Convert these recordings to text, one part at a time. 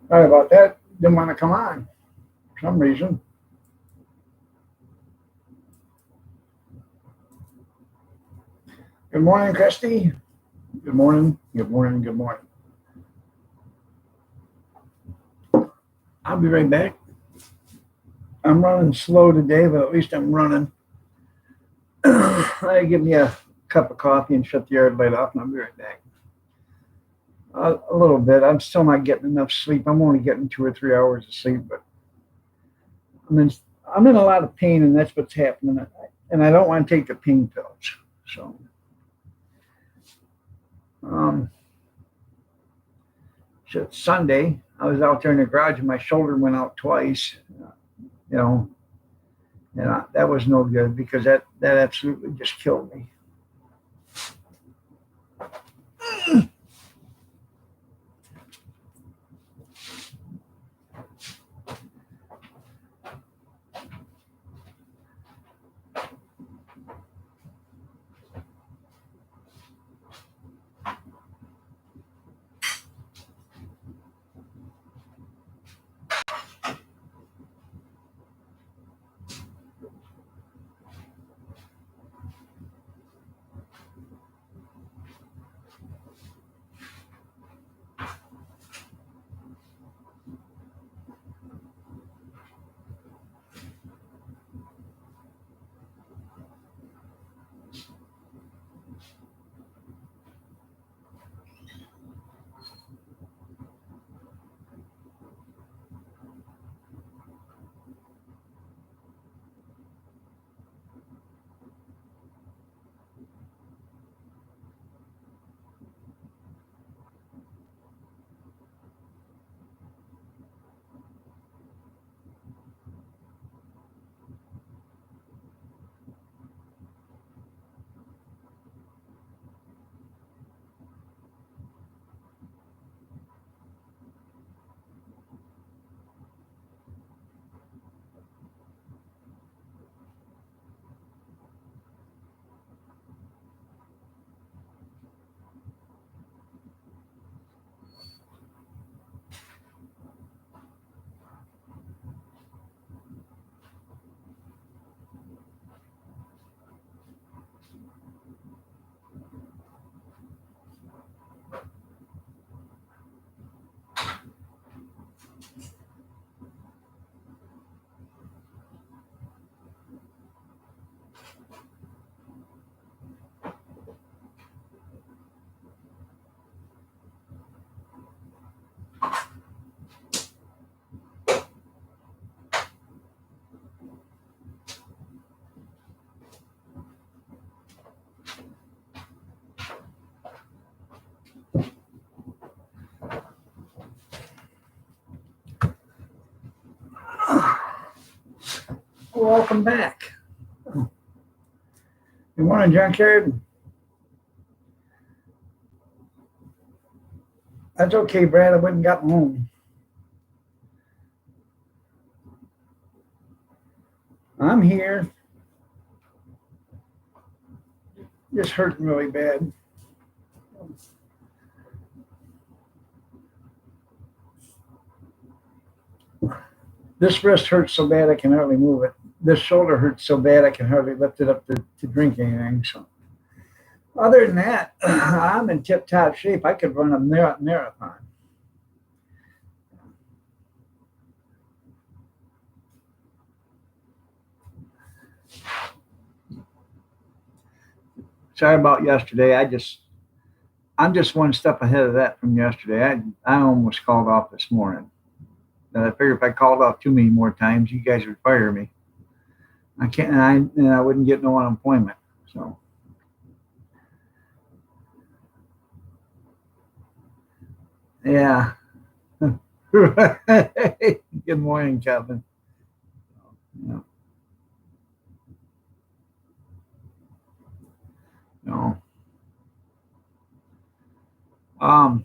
Sorry about that. Didn't want to come on for some reason. Good morning, Christy. Good morning. Good morning. Good morning. I'll be right back. I'm running slow today, but at least I'm running. I give me a cup of coffee and shut the yard light off, and I'll be right back. A little bit. I'm still not getting enough sleep. I'm only getting 2 or 3 hours of sleep, but I'm in. I'm in a lot of pain, and that's what's happening. And I don't want to take the pain pills. So, um, so it's Sunday. I was out there in the garage, and my shoulder went out twice. You know, and that was no good because that absolutely just killed me. Welcome back. Good morning, Junkyard. That's okay, Brad. I went and got home. I'm here. Just hurting really bad. This wrist hurts so bad I can hardly move it. This shoulder hurts so bad I can hardly lift it up to drink anything. So, other than that, I'm in tip top shape. I could run a marathon. Sorry about yesterday. I'm just one step ahead of that from yesterday. I almost called off this morning. And I figured if I called off too many more times, you guys would fire me. I can't, and I wouldn't get no unemployment. So, yeah. Good morning, Kevin. No, no. Um,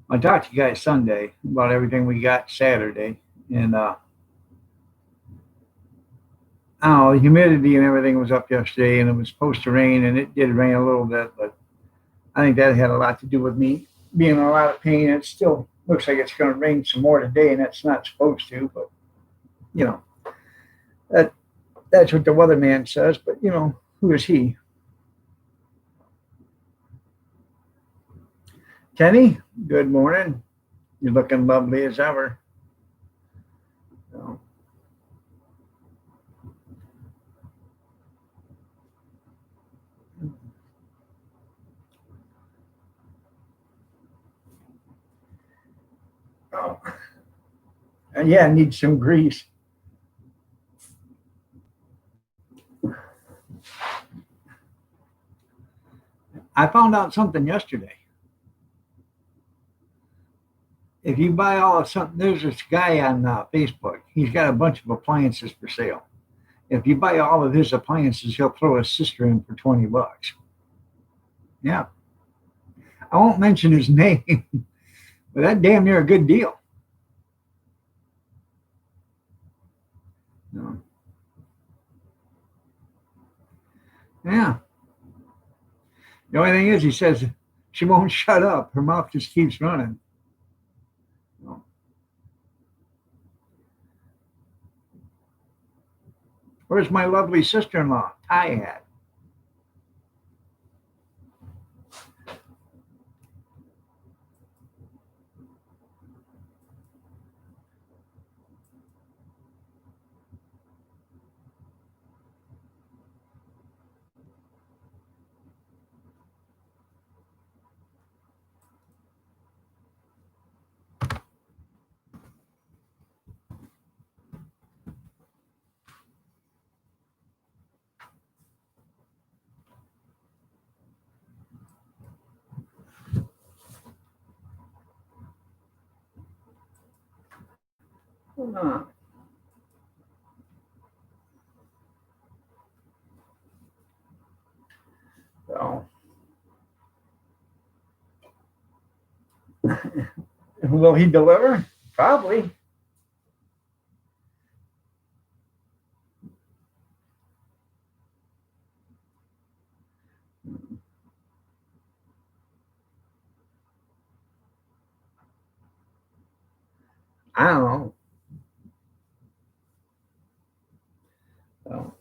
I talked to you guys Sunday about everything we got Saturday, and I don't know, the humidity and everything was up yesterday, and it was supposed to rain, and it did rain a little bit, but I think that had a lot to do with me. be in a lot of pain. It still looks like it's going to rain some more today, and it's not supposed to. But you know that that's what the weatherman says. But who is he? Kenny. Good morning. You're looking lovely as ever. So, oh, and yeah, I need some grease. I found out something yesterday. If you buy all of something, there's this guy on Facebook. He's got a bunch of appliances for sale. If you buy all of his appliances, he'll throw a sister in for $20. Yeah, I won't mention his name, but that damn near a good deal. No. Yeah. The only thing is, he says she won't shut up. Her mouth just keeps running. No. Where's my lovely sister-in-law? Ty at? So, will he deliver? Probably. I don't know. So,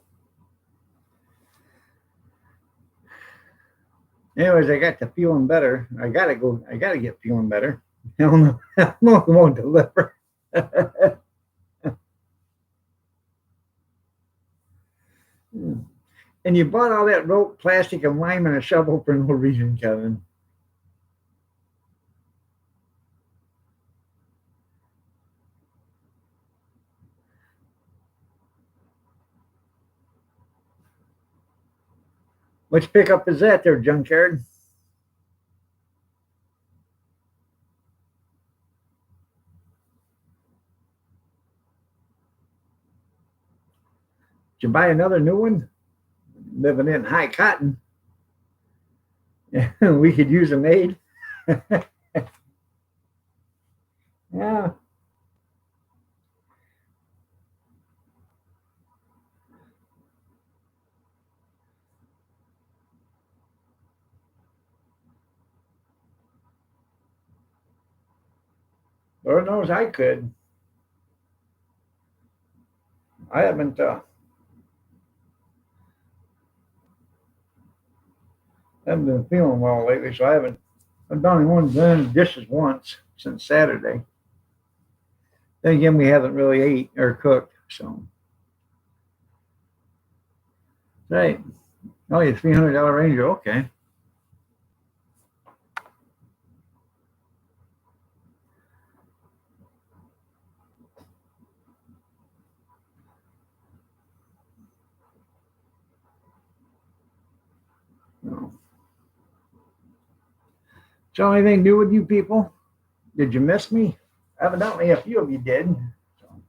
anyways, I got to feeling better. I gotta go. I gotta get feeling better. I don't know. I don't know if it won't deliver. And you bought all that rope, plastic, and lime and a shovel for no reason, Kevin. Which pickup is that there, junkyard? Did you buy another new one? Living in high cotton. We could use a maid. Yeah. Lord knows I could. I haven't been feeling well lately, so I haven't. I've done one done dishes once since Saturday. Then again, we haven't really ate or cooked, so right. Oh, you $300 Ranger, okay. No. So, anything new with you people? Did you miss me? Evidently, a few of you did. So,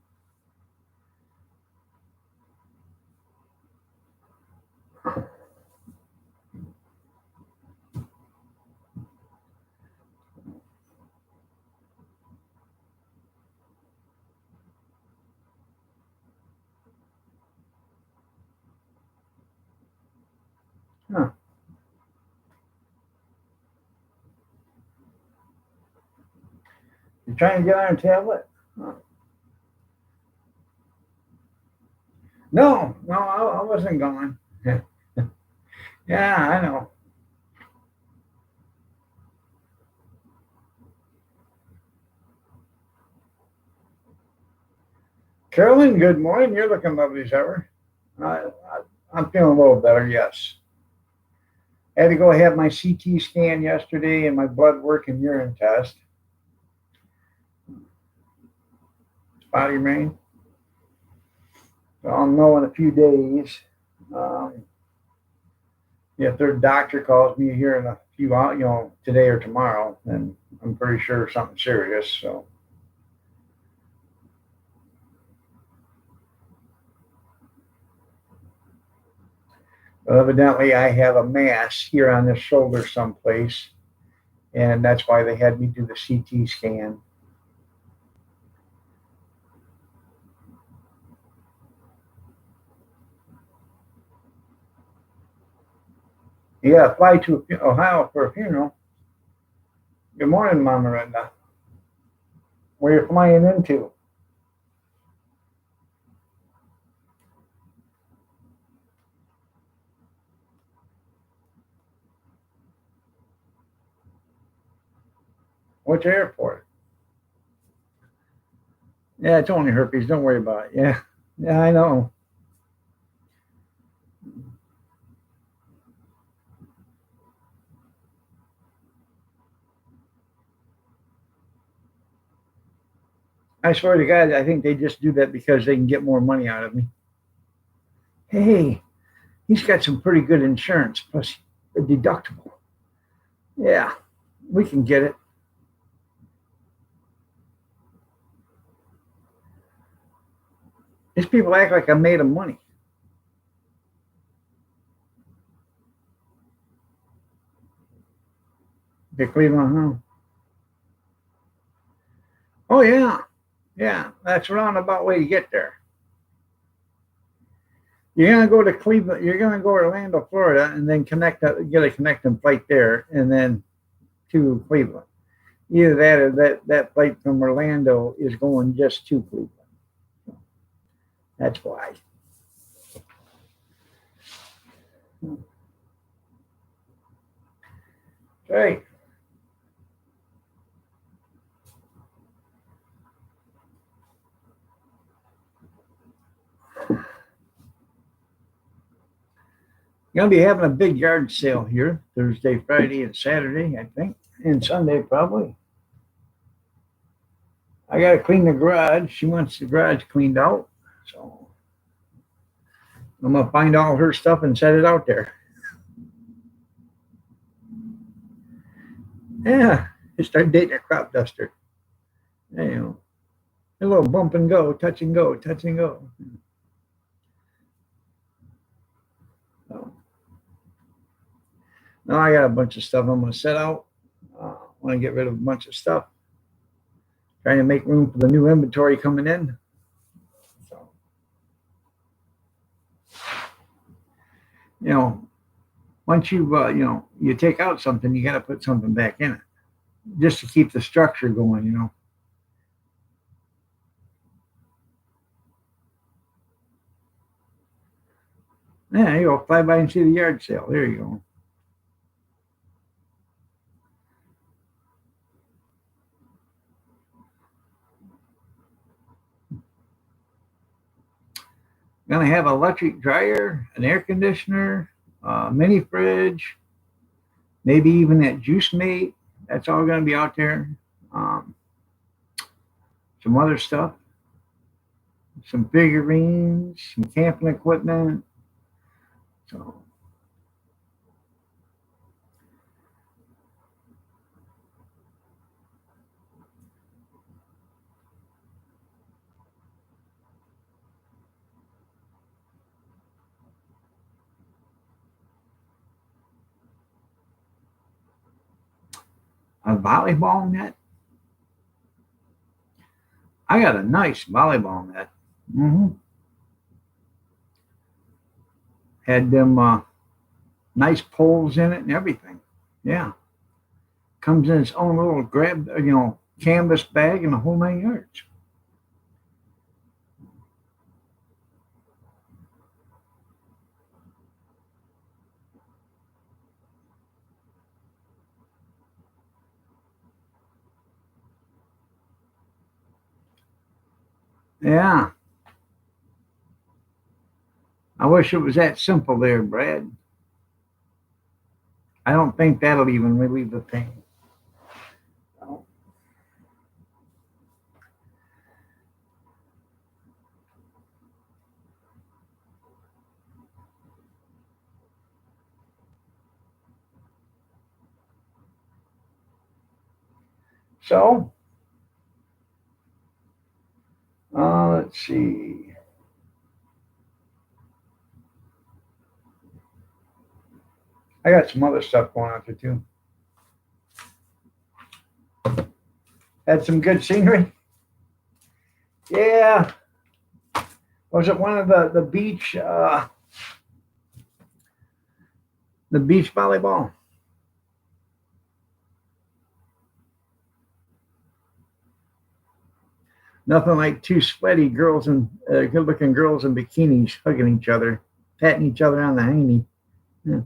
huh. You're trying to get on a tablet? Huh. No, no, I wasn't gone. Yeah, I know. Carolyn, good morning. You're looking lovely as ever. I'm feeling a little better, yes. I had to go have my CT scan yesterday and my blood work and urine test. Body rain. So I'll know in a few days. Um, if their doctor calls me here in a few, today or tomorrow, then I'm pretty sure something serious. So, but evidently, I have a mass here on this shoulder someplace, and that's why they had me do the CT scan. Yeah, fly to Ohio for a funeral. Good morning, Mama Renda. Where you flying into? Which airport? Yeah, it's only herpes. Don't worry about it. Yeah, yeah, I know. I swear to God, I think they just do that because they can get more money out of me. Hey, he's got some pretty good insurance, plus a deductible. Yeah, we can get it. These people act like I made them money. The Cleveland, huh? Oh yeah, yeah. That's a roundabout way to get there. You're gonna go to Cleveland. You're gonna go to Orlando, Florida, and then get a connecting flight there, and then to Cleveland. Either that or that flight from Orlando is going just to Cleveland. That's why. Right. Gonna be having a big yard sale here Thursday, Friday, and Saturday, I think, and Sunday probably. I gotta clean the garage. She wants the garage cleaned out, so I'm gonna find all her stuff and set it out there. Yeah, just start dating a crop duster. You know, a little bump and go, touch and go, touch and go. So now I got a bunch of stuff I'm gonna set out. I want to get rid of a bunch of stuff, trying to make room for the new inventory coming in. So, you know, once you take out something, you got to put something back in it just to keep the structure going. Yeah, you go fly by and see the yard sale. There you go. Gonna have an electric dryer, an air conditioner, mini fridge, maybe even that juice mate. That's all gonna be out there. Um, some other stuff, some figurines, some camping equipment. So a volleyball net. I got a nice volleyball net. Hmm. Had them nice poles in it and everything. Yeah, comes in its own little grab, canvas bag and the whole 9 yards. Yeah. I wish it was that simple there, Brad. I don't think that'll even relieve the pain. So, let's see. I got some other stuff going on too. Had some good scenery. Yeah. Was it one of the beach volleyball? Nothing like two sweaty girls and good-looking girls in bikinis hugging each other, patting each other on the hiney. Yeah.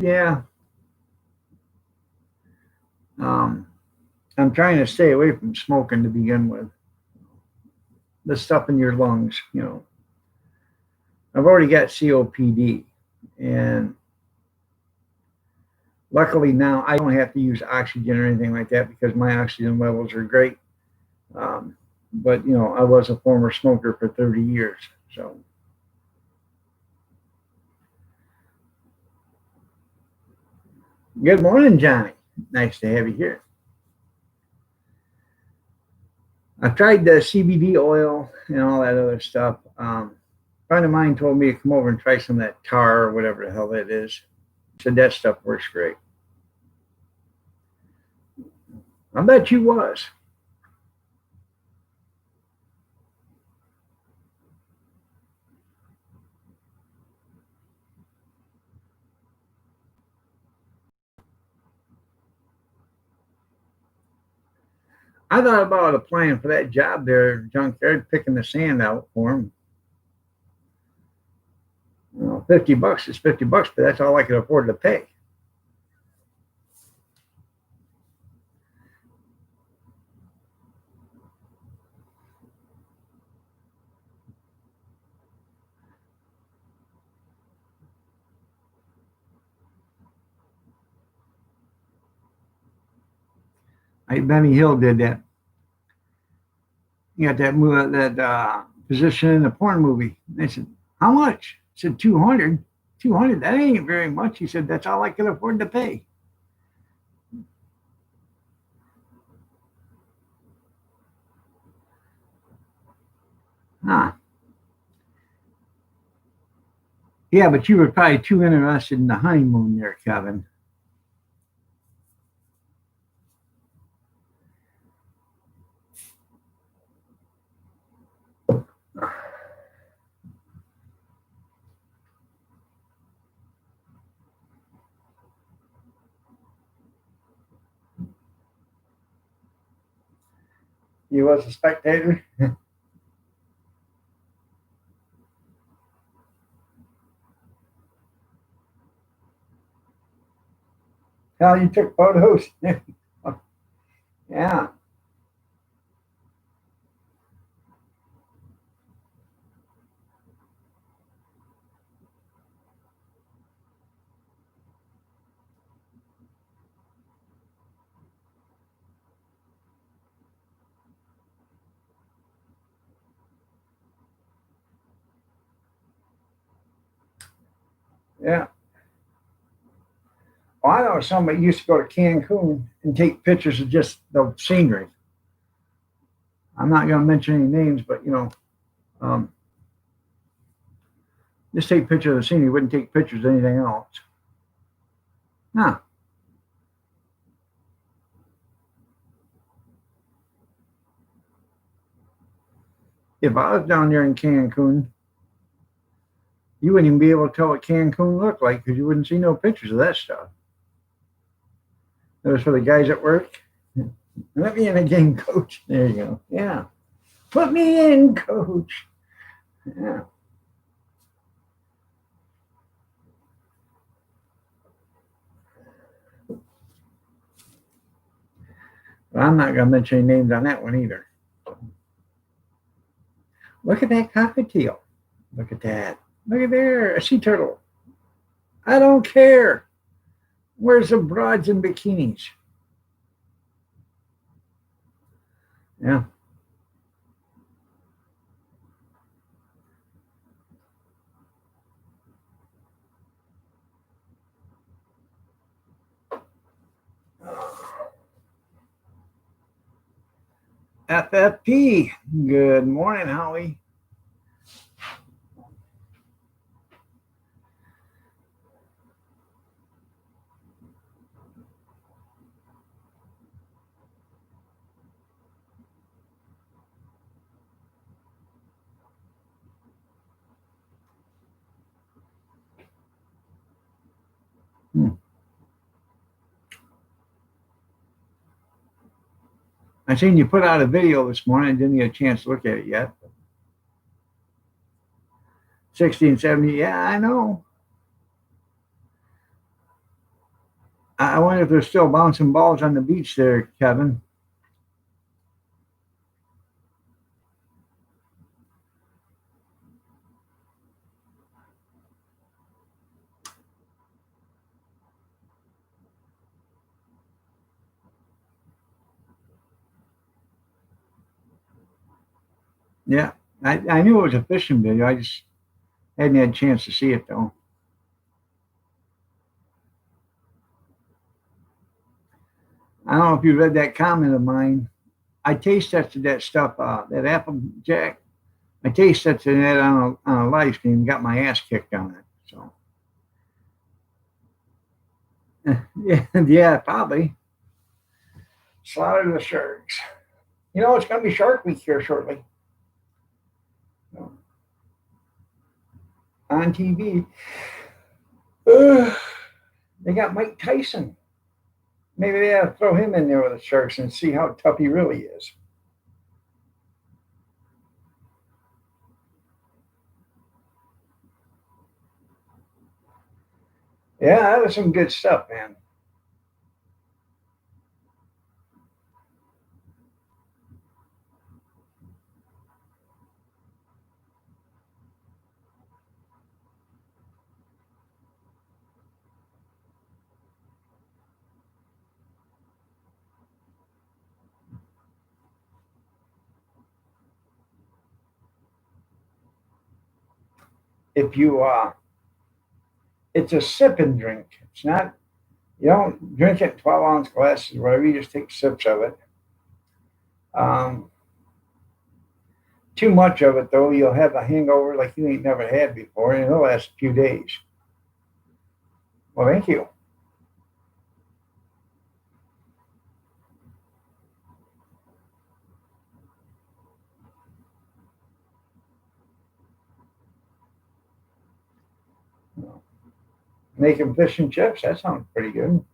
Yeah. I'm trying to stay away from smoking to begin with. The stuff in your lungs, I've already got COPD, and luckily now I don't have to use oxygen or anything like that because my oxygen levels are great. But I was a former smoker for 30 years, so. Good morning, Johnny. Nice to have you here. I've tried the CBD oil and all that other stuff. A friend of mine told me to come over and try some of that tar or whatever the hell that is. Said that stuff works great. I bet you was. I thought about applying for that job there, junkyard, picking the sand out for him. 50 bucks is 50 bucks, but that's all I could afford to pay. Benny Hill did that. He got that position in the porn movie. They said, "How much?" I said, 200. 200. That ain't very much. He said, "That's all I could afford to pay." Huh. Yeah, but you were probably too interested in the honeymoon there, Kevin. You was a spectator. How you took photos? Yeah. Yeah. Well, I know somebody used to go to Cancun and take pictures of just the scenery. I'm not going to mention any names, but um, just take pictures of the scenery. Wouldn't take pictures of anything else. Huh. If I was down there in Cancun, you wouldn't even be able to tell what Cancun looked like because you wouldn't see no pictures of that stuff. That was for the guys at work. Let me in again, coach. There you go. Yeah. Put me in, coach. Yeah. But I'm not going to mention any names on that one either. Look at that cockatiel. Look at that. Look at there. A sea turtle. I don't care. Where's the broads in bikinis? Yeah. FFP. Good morning, Howie. I seen you put out a video this morning. I didn't get a chance to look at it yet. 1670. Yeah, I know. I wonder if they're still bouncing balls on the beach there, Kevin. Yeah, I knew it was a fishing video. I just hadn't had a chance to see it though. I don't know if you read that comment of mine. I taste tested that stuff, that Applejack. I taste tested that on a live stream, got my ass kicked on it. So, yeah, yeah, probably. Slaughter the sharks. You know, it's going to be Shark Week here shortly. So, on TV. They got Mike Tyson. Maybe they ought to throw him in there with the Sharks and see how tough he really is. Yeah, that was some good stuff, man. If you, it's a sip and drink. It's not, you don't drink it in 12-ounce glasses or whatever. You just take sips of it. Um, Too much of it, though, you'll have a hangover like you ain't never had before, and it'll last a few days. Well, thank you. Making fish and chips, that sounds pretty good.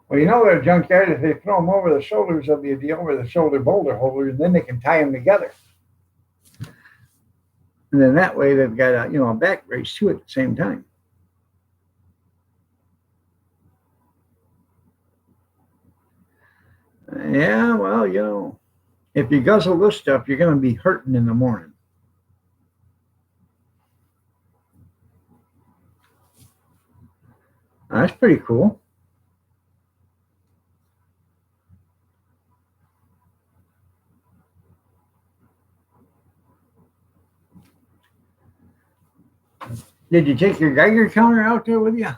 Well, you know, they're junkyard, if they throw them over the shoulders, they'll be the over the shoulder boulder holders, and then they can tie them together. And then that way they've got a back brace too at the same time. Yeah, well, if you guzzle this stuff, you're going to be hurting in the morning. That's pretty cool. Did you take your Geiger counter out there with you?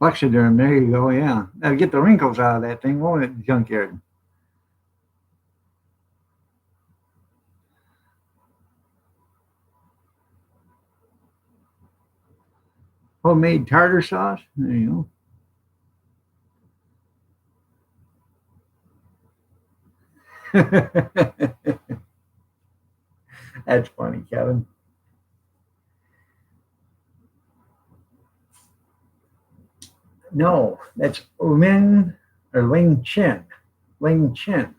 Plexaderm, there you go, yeah. That'll get the wrinkles out of that thing, won't it, junkyard? Homemade tartar sauce, there you go. That's funny, Kevin. No, that's Lin or Ling Chin. Ling Chin.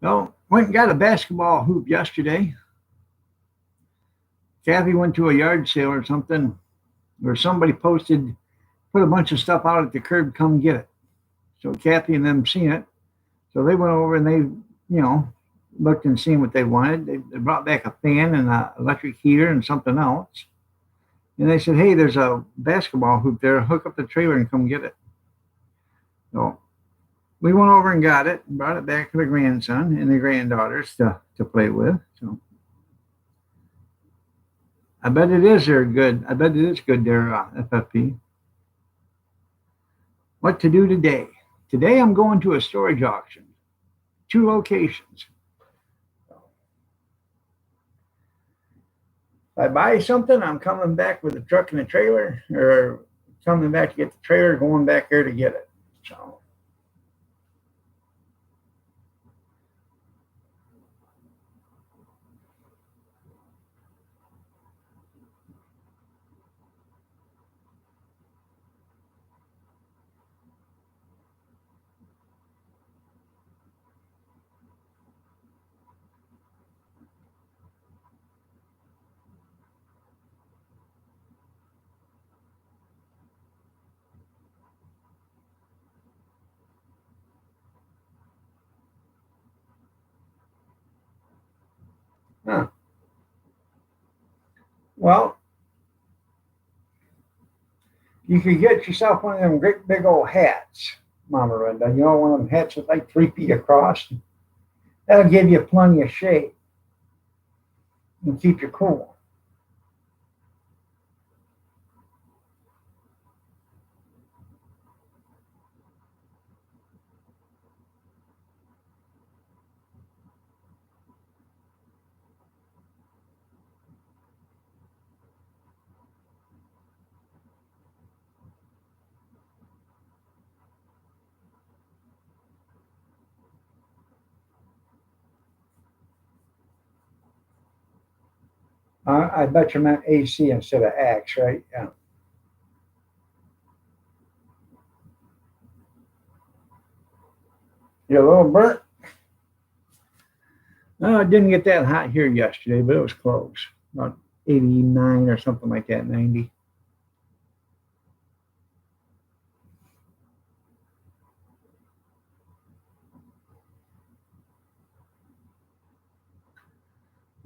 No, went and got a basketball hoop yesterday. Kathy went to a yard sale or something, or somebody posted, put a bunch of stuff out at the curb, come get it. So Kathy and them seen it. So they went over and they, looked and seen what they wanted. They brought back a fan and an electric heater and something else. And they said, hey, there's a basketball hoop there. Hook up the trailer and come get it. So we went over and got it and brought it back to the grandson and the granddaughters to play with. So I bet it is there good. I bet it is good there, FFP. What to do today? Today I'm going to a storage auction, 2 locations. If I buy something, I'm coming back with a truck and a trailer, or coming back to get the trailer, going back there to get it. So huh. Well, you could get yourself one of them great big old hats, Mama Linda. You know, one of them hats that's like 3 feet across. That'll give you plenty of shade and keep you cool. I bet you meant AC instead of Axe, right? Yeah. You're a little burnt. No, it didn't get that hot here yesterday, but it was close. About 89 or something like that, 90.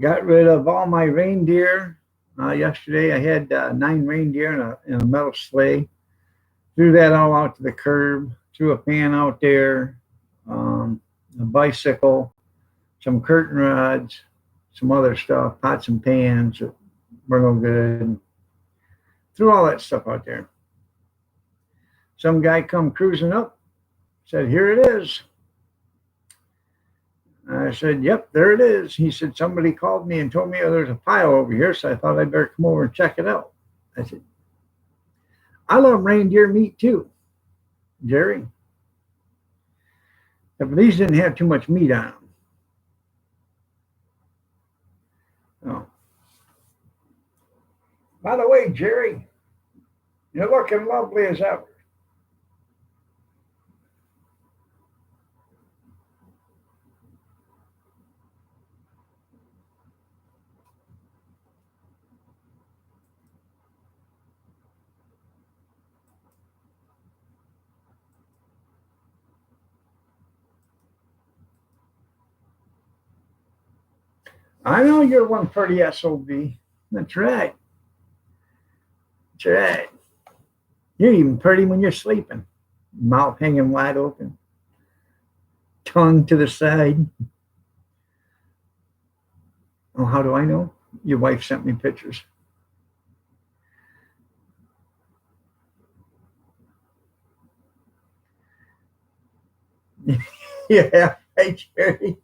Got rid of all my reindeer yesterday. I had 9 reindeer in a metal sleigh. Threw that all out to the curb. Threw a fan out there, a bicycle, some curtain rods, some other stuff, pots and pans that were no good. Threw all that stuff out there. Some guy come cruising up, said, "Here it is." I said, "Yep, there it is." He said, "Somebody called me and told me there's a pile over here, so I thought I'd better come over and check it out." I said, "I love reindeer meat too, Jerry. But these didn't have too much meat on them." Oh. By the way, Jerry, you're looking lovely as ever. I know you're one pretty SOB. That's right. That's right. You're even pretty when you're sleeping. Mouth hanging wide open, tongue to the side. Oh, how do I know? Your wife sent me pictures. Yeah, hey, Jerry.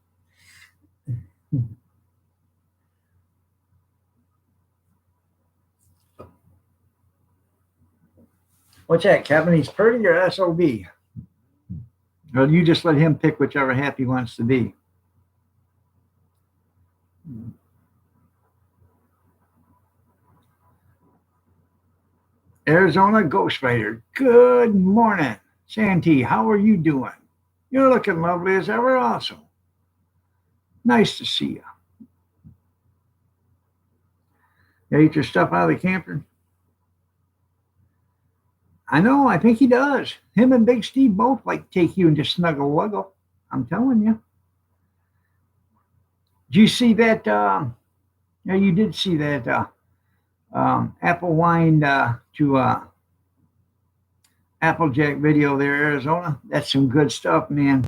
What's that, Kevin? He's pretty or SOB? Or you just let him pick whichever half he wants to be. Arizona Ghost Rider. Good morning. Santee, how are you doing? You're looking lovely as ever, also. Nice to see you. You ate your stuff out of the camper? I know, I think he does. Him and Big Steve both like to take you and just snuggle wuggle. I'm telling you. Did you see that? Yeah, you did see that Apple wine to Applejack video there, Arizona. That's some good stuff, man.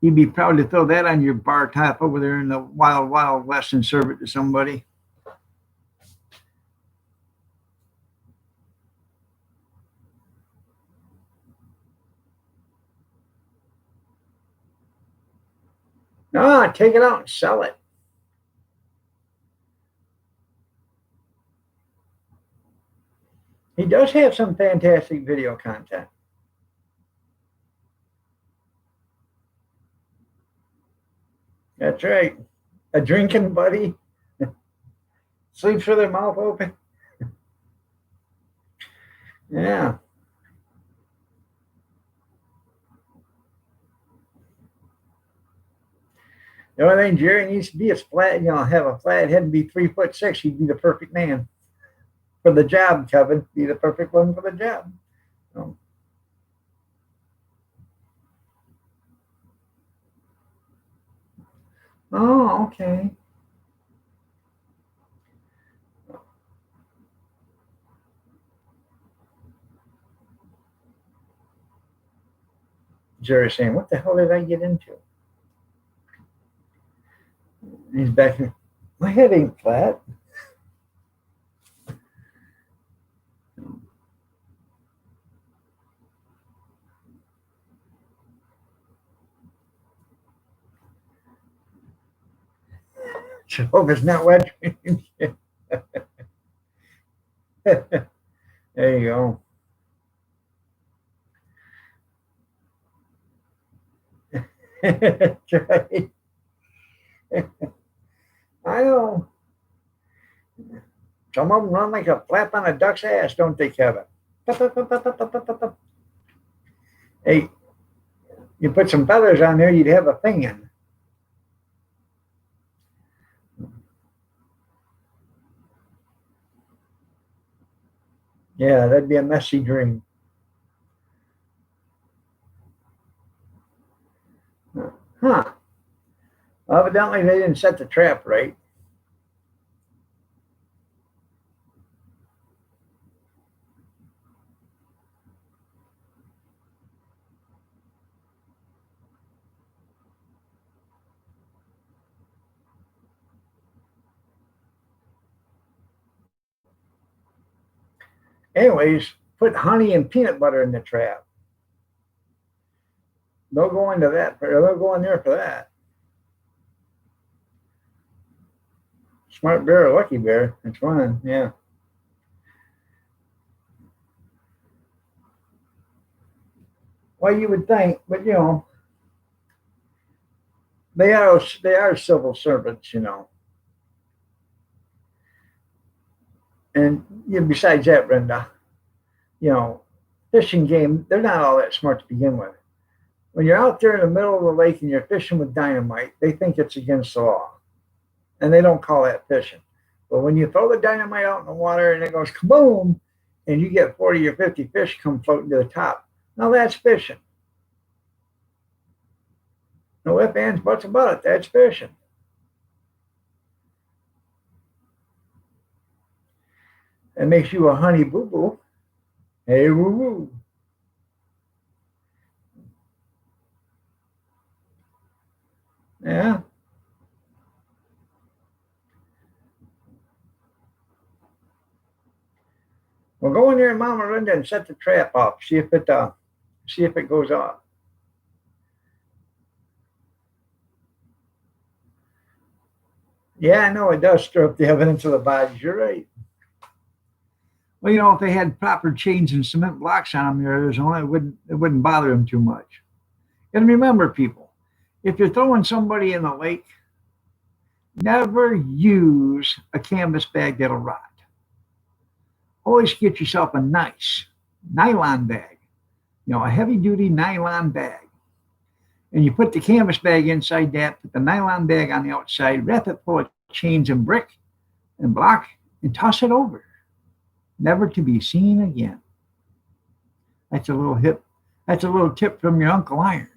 You'd be proud to throw that on your bar top over there in the wild, wild west and serve it to somebody. No, take it out and sell it. He does have some fantastic video content. That's right. A drinking buddy sleeps with their mouth open. Yeah. The only thing Jerry needs to be is flat, have a flat head and be 3'6". He'd be the perfect man for the job, Kevin. Be the perfect one for the job. So, oh, okay. Jerry's saying, "What the hell did I get into?" And he's back here. My head ain't flat. Jehovah's not wet dreams. There you go. That's right. I know. Some of them run like a flap on a duck's ass, don't they, Kevin? Hey, you put some feathers on there, you'd have a thing in. Yeah, that'd be a messy dream. Huh. Evidently, they didn't set the trap right. Anyways, put honey and peanut butter in the trap. Don't go into that. Don't go in there for that. Smart bear or lucky bear. It's fine. Yeah. Well, you would think, but they are civil servants, And besides that, Brenda, you know, fishing game, they're not all that smart to begin with. When you're out there in the middle of the lake and you're fishing with dynamite, they think it's against the law. And they don't call that fishing. But when you throw the dynamite out in the water and it goes kaboom, and you get 40 or 50 fish come floating to the top, now that's fishing. No ifs, ands, buts about it. That's fishing. It makes you a honey boo boo. Hey, woo woo. Yeah. Well, go in there, Mama Linda, and set the trap off. See if it goes off. Yeah, I know it does stir up the evidence of the bodies. You're right. Well, if they had proper chains and cement blocks on them in Arizona, it wouldn't bother them too much. And remember, people, if you're throwing somebody in the lake, never use a canvas bag that'll rot. Always get yourself a nice nylon bag, a heavy duty nylon bag. And you put the canvas bag inside that, put the nylon bag on the outside, wrap it full of chains and brick and block, and toss it over, never to be seen again. That's a little hip. That's a little tip from your Uncle Iron.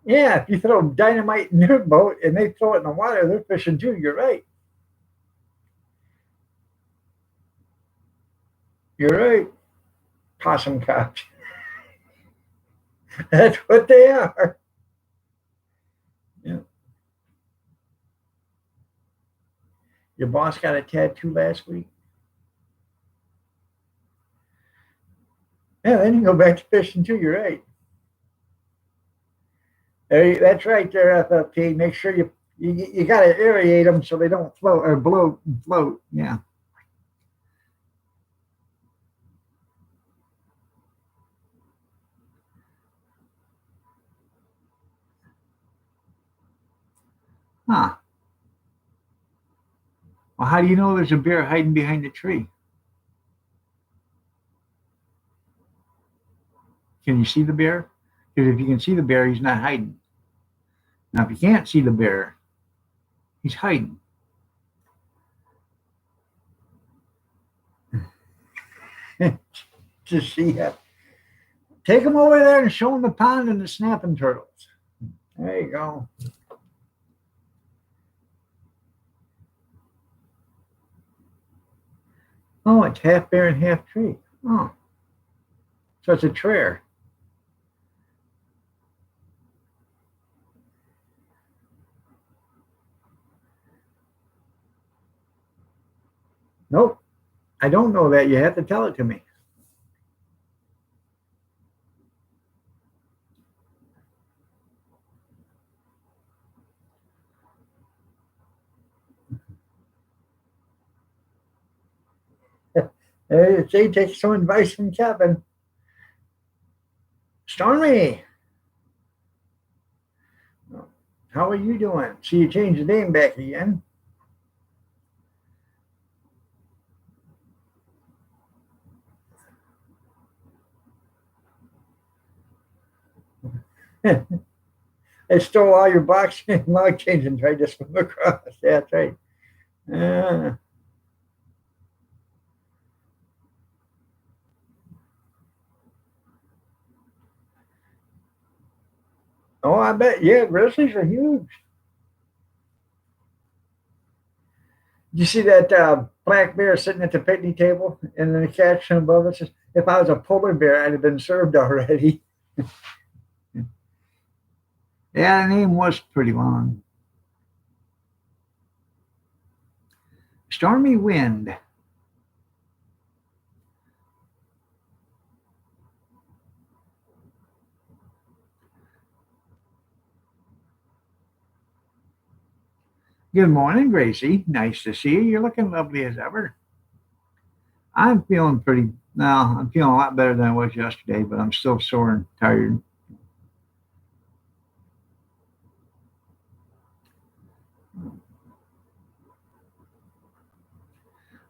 Yeah, if you throw dynamite in their boat and they throw it in the water, they're fishing too. You're right. You're right. Possum cops. That's what they are. Yeah. Your boss got a tattoo last week. Yeah, then you go back to fishing too. You're right. That's right there, FFP. Make sure you got to aerate them so they don't float or bloat and float. Yeah. Huh. Well, how do you know there's a bear hiding behind the tree? Can you see the bear? Because if you can see the bear, he's not hiding. Now, if you can't see the bear, he's hiding. To see it. Take him over there and show him the pond and the snapping turtles. There you go. Oh, it's half bear and half tree. Oh, so it's a trare. Nope, I don't know that. You have to tell it to me. Hey, say, take some advice from Kevin. Stormy, how are you doing? See, you changed the name back again. They stole all your boxing and log change and tried to swim across. Yeah, that's right. Uh, oh, I bet. Yeah, grizzlies are huge. Did you see that black bear sitting at the picnic table and then the caption above it says, if I was a polar bear, I'd have been served already. Yeah, the name was pretty long. Stormy wind. Good morning, Gracie. Nice to see you. You're looking lovely as ever. I'm feeling pretty, no, I'm feeling a lot better than I was yesterday, but I'm still sore and tired.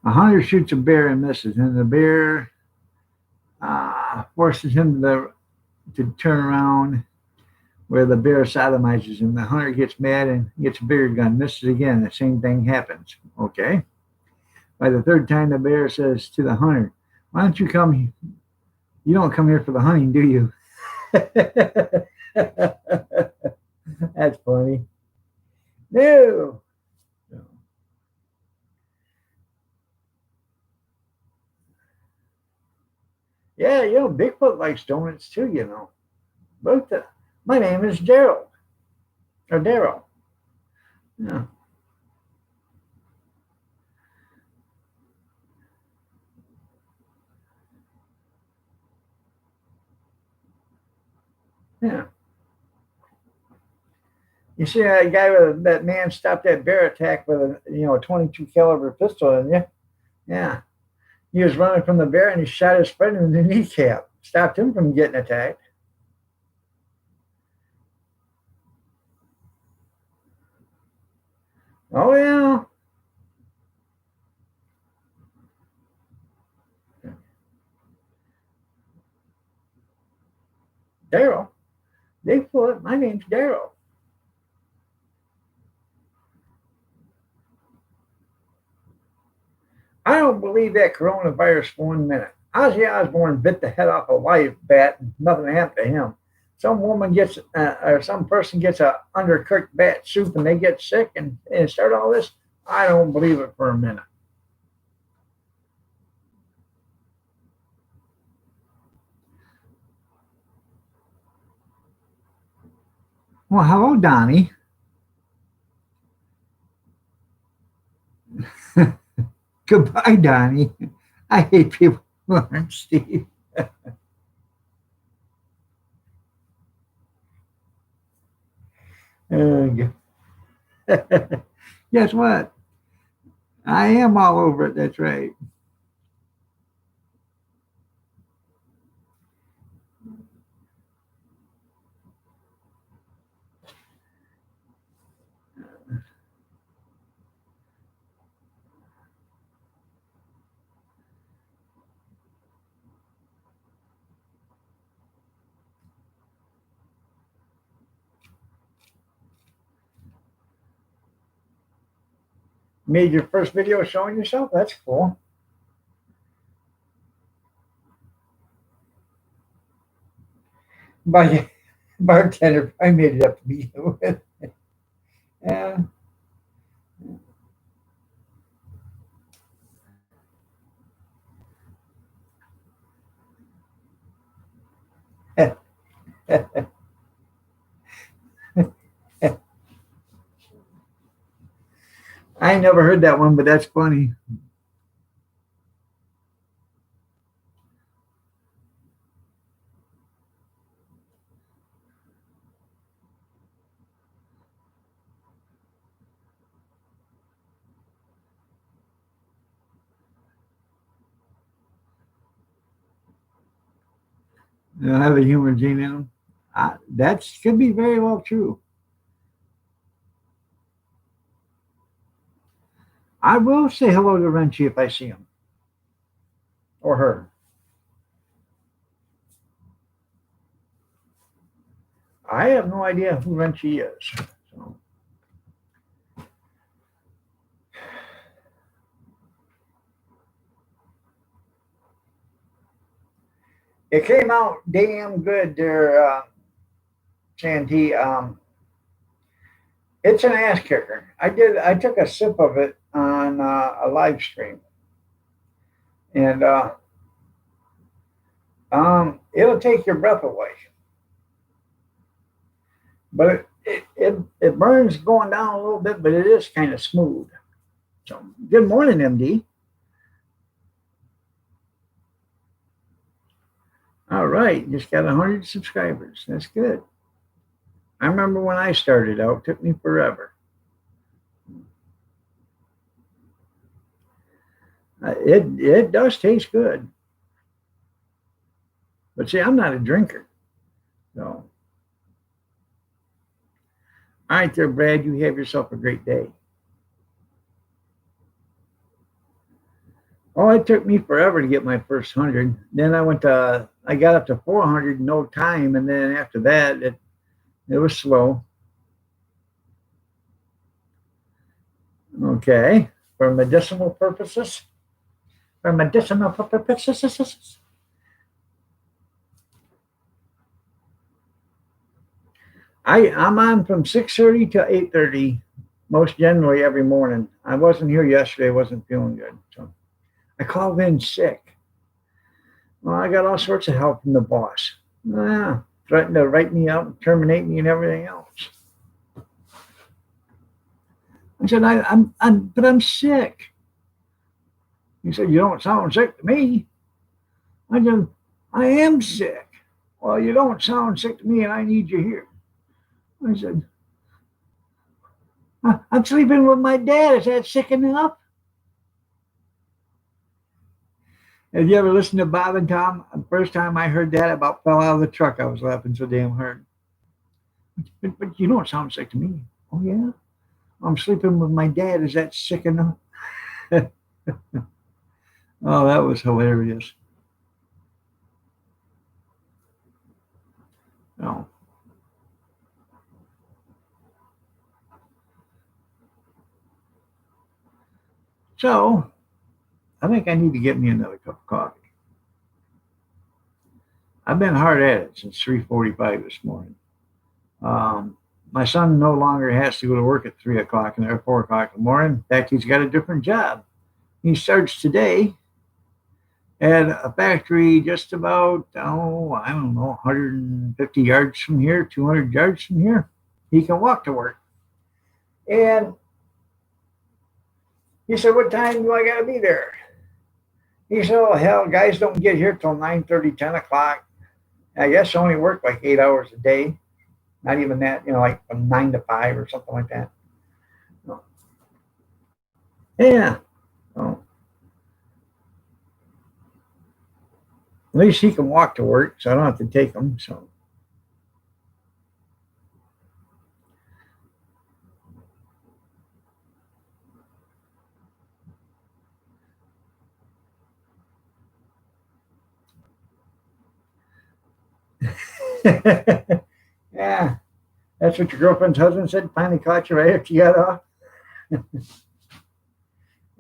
A hunter shoots a bear and misses, and the bear forces him to turn around where the bear sodomizes him. The hunter gets mad and gets a beer gun, misses again. The same thing happens. Okay. By the third time, the bear says to the hunter, why don't you come? You don't come here for the hunting, do you? That's funny. No. Yeah, Bigfoot likes donuts too, But my name is Daryl, or Daryl. Yeah. Yeah. You see that man stopped that bear attack with a 22 caliber pistol, and yeah, he was running from the bear and he shot his friend in the kneecap, stopped him from getting attacked. Oh yeah, Daryl. Bigfoot. My name's Daryl. I don't believe that coronavirus for 1 minute. Ozzy Osbourne bit the head off a live bat and nothing happened to him. Some woman gets, or some person gets a undercooked bat soup and they get sick and start all this. I don't believe it for a minute. Well, hello, Donnie. Goodbye, Donnie. I hate people who aren't Steve. Uh, Guess what? I am all over it. That's right. Made your first video showing yourself? That's cool. By bartender, I made it up to begin with. Yeah. I never heard that one, but that's funny. They have a humor gene in them. That could be very well true. I will say hello to Renchi if I see him or her. I have no idea who Renchi is. So it came out damn good there, Santee. It's an ass kicker. I took a sip of it on a live stream, and it'll take your breath away. But it burns going down a little bit, but it is kind of smooth. So good morning, MD. All right, just got 100 subscribers. That's good. I remember when I started out, it took me forever. It does taste good. But see, I'm not a drinker. So, all right, there, Brad. You have yourself a great day. Oh, it took me forever to get my first 100. Then I got up to 400 in no time. And then after that, it was slow. Okay. For medicinal purposes. For medicinal purposes. I'm on from 6:30 to 8:30, most generally every morning. I wasn't here yesterday. I wasn't feeling good. So I called in sick. Well, I got all sorts of help from the boss. Threatened to write me out and terminate me and everything else. I said, but I'm sick. He said, you don't sound sick to me. I said, I am sick. Well, you don't sound sick to me, and I need you here. I said, I'm sleeping with my dad. Is that sick enough? Have you ever listened to Bob and Tom? The first time I heard that, I about fell out of the truck. I was laughing so damn hard. But you don't sound sick to me. Oh, yeah? I'm sleeping with my dad. Is that sick enough? Oh, that was hilarious. No. So I think I need to get me another cup of coffee. I've been hard at it since 3:45 this morning. Um, my son no longer has to go to work at 3 o'clock and 4 o'clock in the morning. In fact, he's got a different job. He starts today at a factory just about, I don't know, 150 yards from here, 200 yards from here. He can walk to work. And he said, "What time do I got to be there?" He said, "Oh, hell, guys don't get here till 9:30, 10 o'clock. I guess I only work like 8 hours a day. Not even that, like from 9 to 5 or something like that." No. Yeah. Oh. At least he can walk to work, so I don't have to take him. So yeah, that's what your girlfriend's husband said. Finally caught you right after you got off.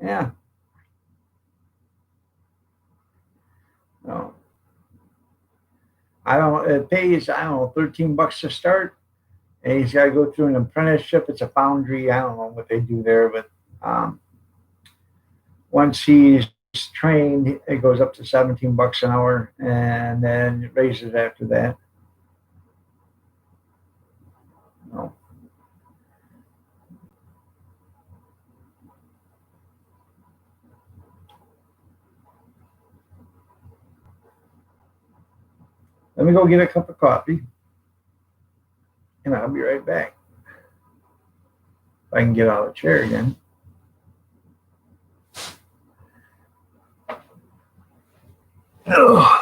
Yeah. No. I don't. It pays, I don't know, $13 to start, and he's got to go through an apprenticeship. It's a foundry. I don't know what they do there, but um, once he's trained, it goes up to $17 an hour, and then it raises after that. No. Let me go get a cup of coffee, and I'll be right back. If I can get out of the chair again. Ugh.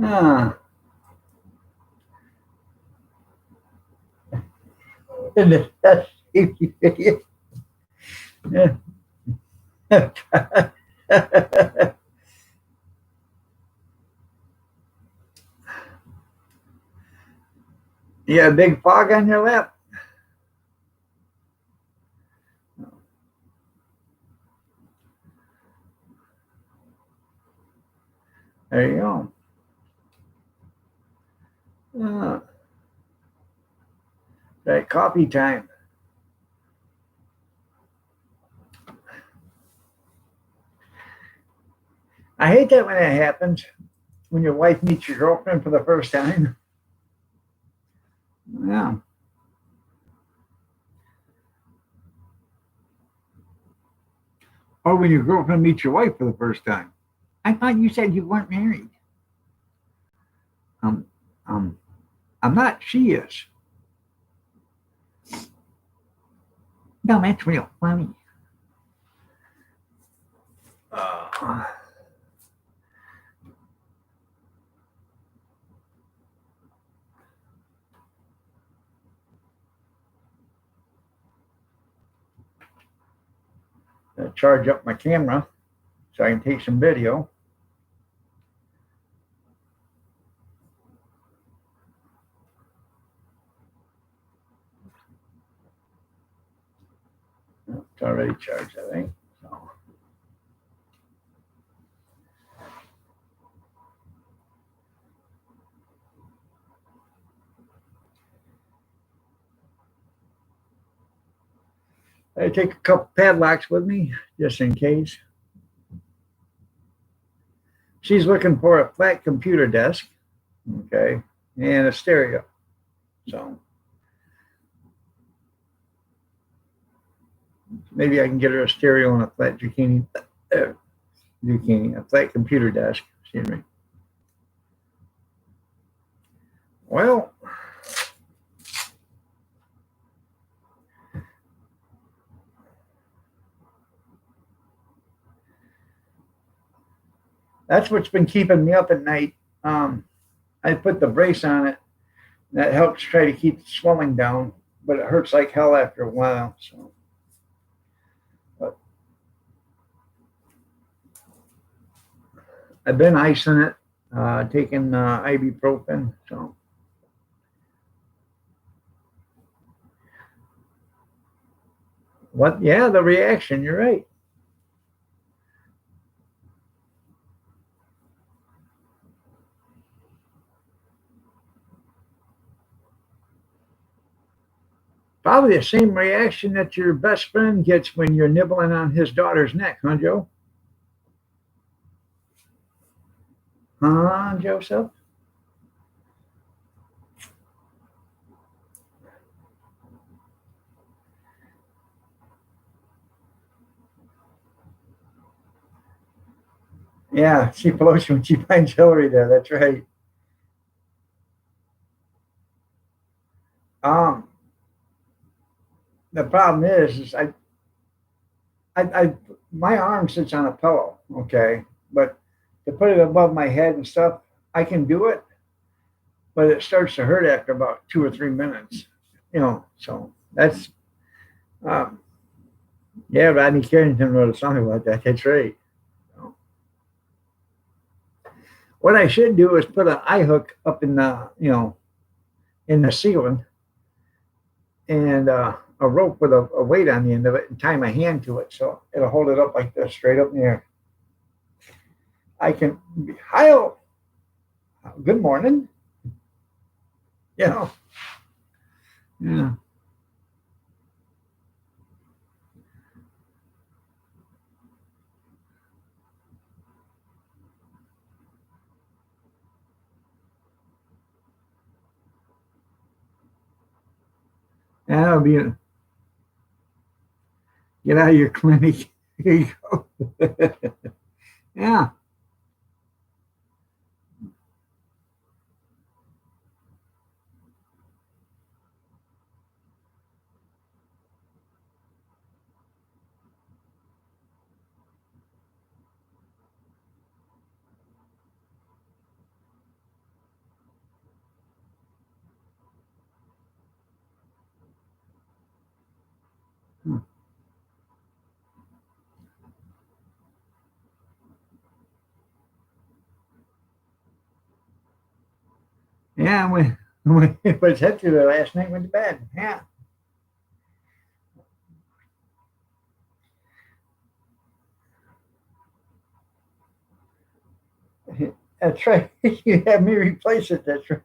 Ah. That's yeah. You got a big fog on your lap? There you go. Uh, right, coffee time. I hate that when that happens, when your wife meets your girlfriend for the first time. Yeah. Or when your girlfriend meets your wife for the first time. I thought you said you weren't married. Um, um, I'm not. She is. No, that's real funny. Uh, charge up my camera so I can take some video. It's already charged, I think. So. I take a couple padlocks with me just in case. She's looking for a flat computer desk, okay, and a stereo. So maybe I can get her a stereo and a flat a flat computer desk. Excuse me. Well, that's what's been keeping me up at night. I put the brace on it. That helps try to keep the swelling down, but it hurts like hell after a while. So, but I've been icing it, taking ibuprofen. So, what? Yeah, the reaction. You're right. Probably the same reaction that your best friend gets when you're nibbling on his daughter's neck, huh, Joe? Huh, Joseph? Yeah, she floats when she finds Hillary there. That's right. Um, the problem is I my arm sits on a pillow, okay, but to put it above my head and stuff, I can do it, but it starts to hurt after about 2 or 3 minutes, So that's um, yeah. Rodney Carrington wrote a song about that. That's right. So, what I should do is put an eye hook up in the ceiling and a rope with a weight on the end of it and tie my hand to it so it'll hold it up like this, straight up in the air. I can be hi, good morning. You know, yeah, that'll be get out of your clinic. Here you go. Yeah, yeah. We was head through there last night. Went to bed. Yeah, That's right. You have me replace it. That's right.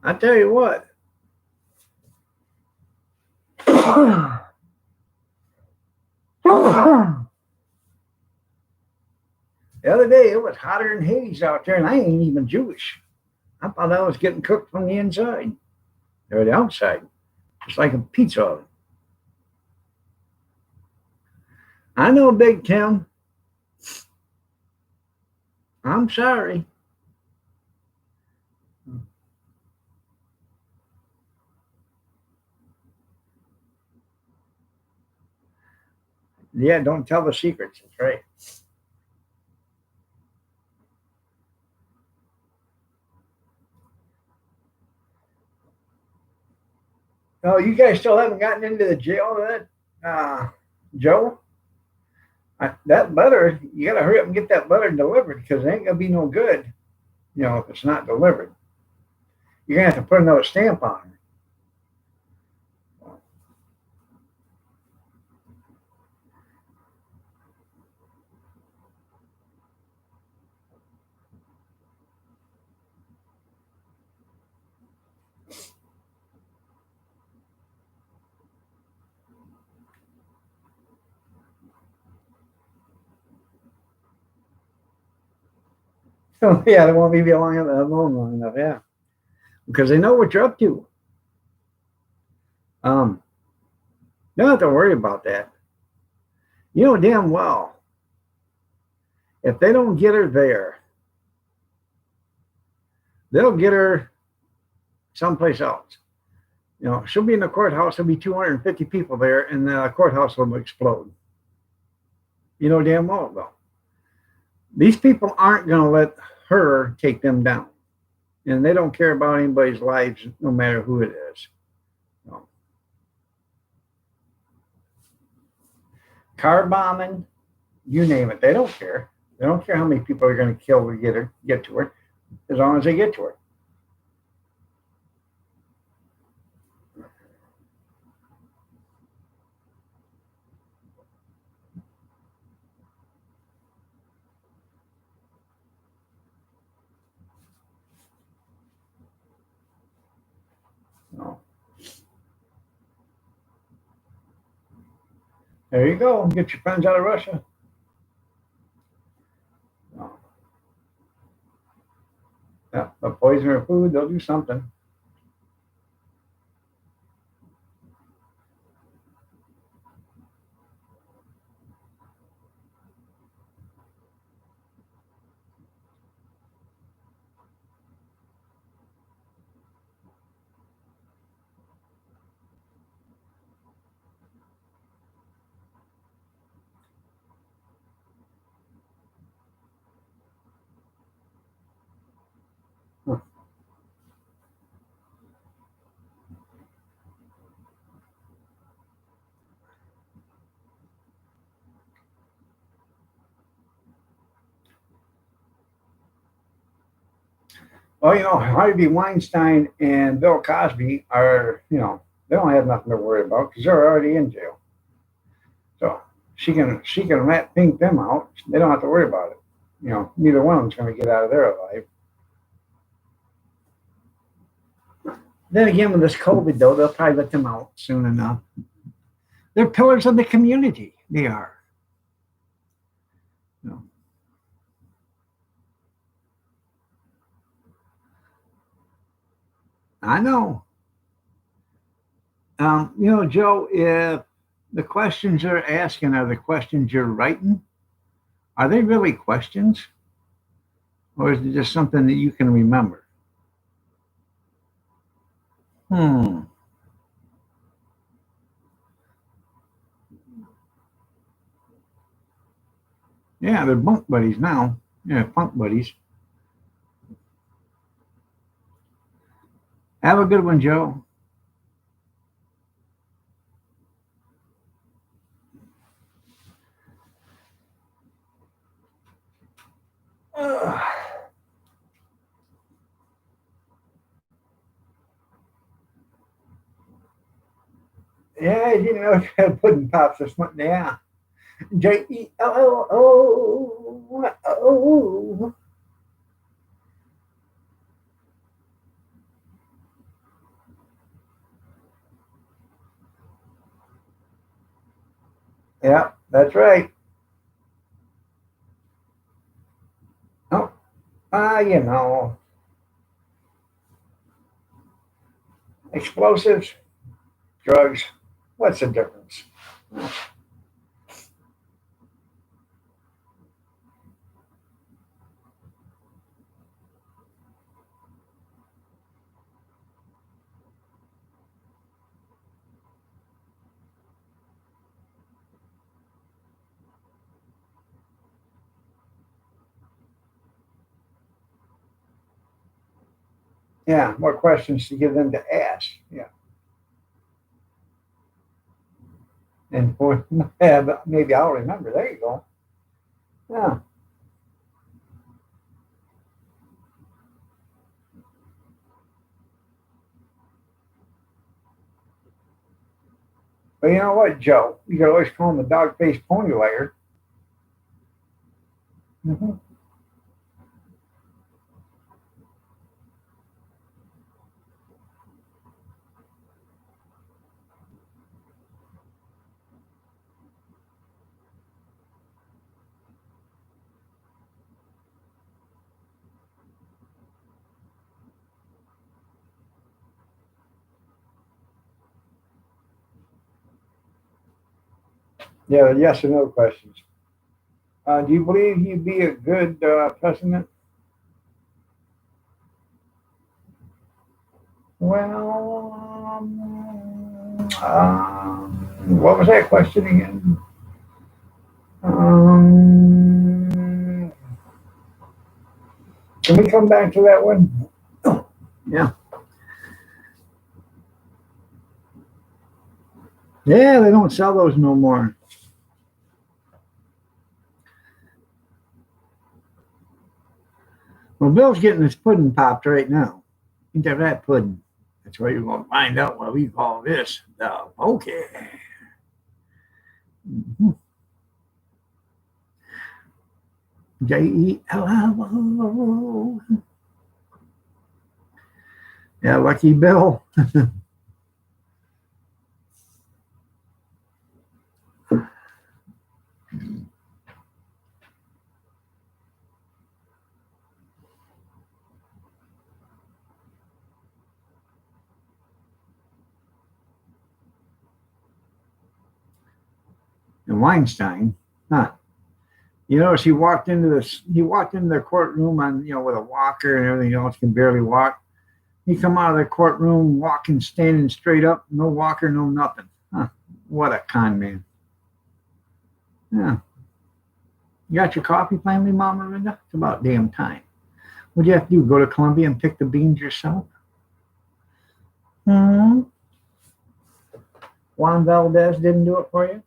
I tell you what. The other day it was hotter than Hades out there, and I ain't even Jewish. I thought I was getting cooked from the inside or the outside, just like a pizza oven. I know, Big Tim. I'm sorry. Yeah, don't tell the secrets. That's right. Oh, you guys still haven't gotten into the jail that, Joe? That butter, you got to hurry up and get that butter delivered because it ain't going to be no good, if it's not delivered. You're going to have to put another stamp on it. So, yeah, they won't leave you alone long enough, yeah. Because they know what you're up to. Um, you don't have to worry about that. You know damn well if they don't get her there, they'll get her someplace else. She'll be in the courthouse. There'll be 250 people there, and the courthouse will explode. You know damn well, though. These people aren't going to let her take them down, and they don't care about anybody's lives, no matter who it is. No. Car bombing, you name it. They don't care. They don't care how many people are going to kill to get to her, as long as they get to her. No. There you go. Get your friends out of Russia. No. Yeah, they'll poison her food. They'll do something. Well, Harvey Weinstein and Bill Cosby are, they don't have nothing to worry about because they're already in jail. So she can rat pink them out. They don't have to worry about it. Neither one of them's going to get out of there alive. Then again, with this COVID though, they'll probably let them out soon enough. They're pillars of the community. They are. You know. I know. Joe, if the questions you're asking are the questions you're writing, are they really questions? Or is it just something that you can remember? Hmm. Yeah, they're bunk buddies now. Yeah, punk buddies. Have a good one, Joe. Yeah, I didn't know you had pudding pops or something. Yeah. Jello. Yeah, that's right. Oh, you know, explosives, drugs. What's the difference? Yeah, more questions to give them to ask. Yeah. And boy, yeah, but maybe I'll remember. There you go. Yeah. But you know what, Joe? You could always call him the dog faced pony layer. Mm-hmm. Yeah, yes or no questions. Do you believe he'd be a good president? Well, what was that question again? Um, can we come back to that one? Yeah. Yeah, they don't sell those no more. Well, Bill's getting his pudding popped right now. Ain't that right, pudding? That's where you're going to find out what we call this the pokey. Mhm. Jello. Yeah, lucky Bill. And Weinstein. Huh. You notice he walked into this. He walked into the courtroom on with a walker and everything else. Can barely walk. He come out of the courtroom walking, standing straight up. No walker, no nothing. Huh. What a con man. Yeah. You got your coffee finally, Mama Linda? It's about damn time. What'd you have to do? Go to Columbia and pick the beans yourself? Hmm. Juan Valdez didn't do it for you?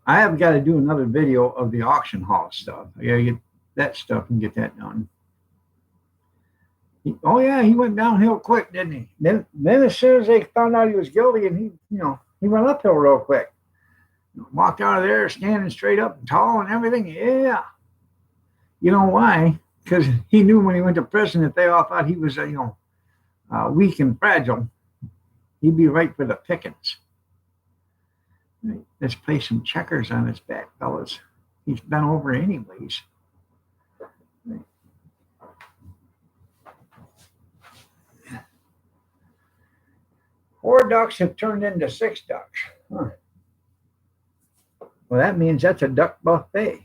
I have got to do another video of the auction house stuff. I got to get that stuff and get that done. Oh yeah, he went downhill quick, didn't he? Then as soon as they found out he was guilty, and he went uphill real quick. Walked out of there standing straight up and tall and everything. Yeah, you know why? Because he knew when he went to prison that they all thought he was weak and fragile. He'd be right for the pickings. Let's play some checkers on his back, fellas. He's bent over anyways. Four ducks have turned into six ducks. Huh. Well, that means that's a duck buffet.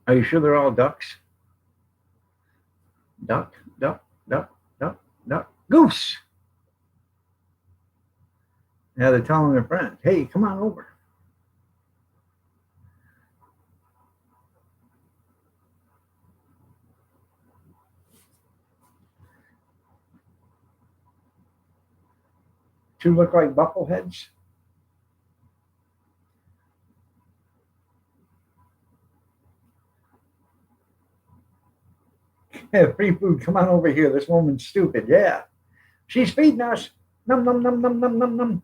Are you sure they're all ducks? Duck, duck, duck, duck, duck, goose. Now they're telling their friends, hey, come on over. Two look like buffleheads. Yeah, free food. Come on over here. This woman's stupid. Yeah. She's feeding us. Num, num, num, num, num, num, num.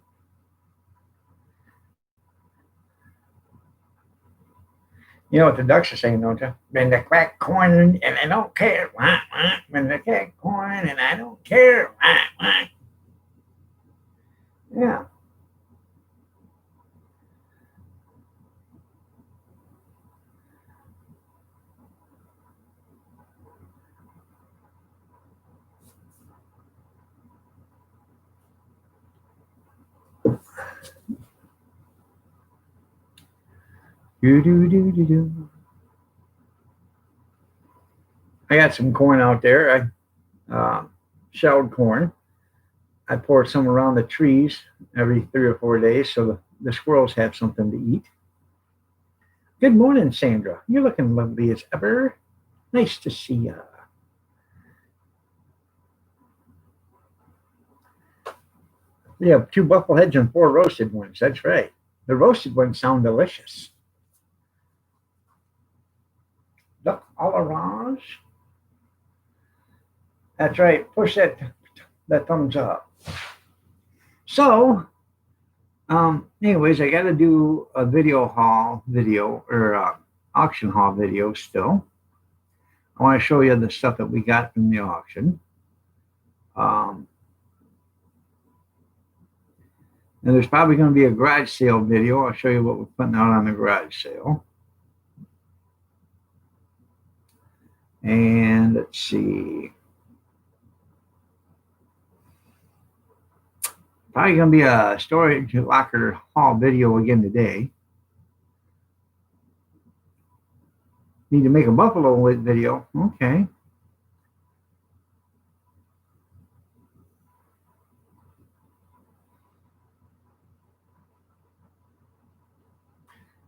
You know what the ducks are saying, don't you? When they crack corn and I don't care. Wah, wah. When they crack corn and I don't care. Wah, wah. Yeah. Do, do, do, do, do. I got some corn out there. I shelled corn. I pour some around the trees every 3 or 4 days so the squirrels have something to eat. Good morning, Sandra. You're looking lovely as ever. Nice to see you. We have 2 buffleheads and 4 roasted ones. That's right. The roasted ones sound delicious. Duck à l'orange. That's right. Push that thumbs up. So, anyways, I got to do a video or auction haul video still. I want to show you the stuff that we got from the auction. And there's probably going to be a garage sale video. I'll show you what we're putting out on the garage sale. And let's see. Probably going to be a storage locker haul video again today. Need to make a buffalo video. Okay.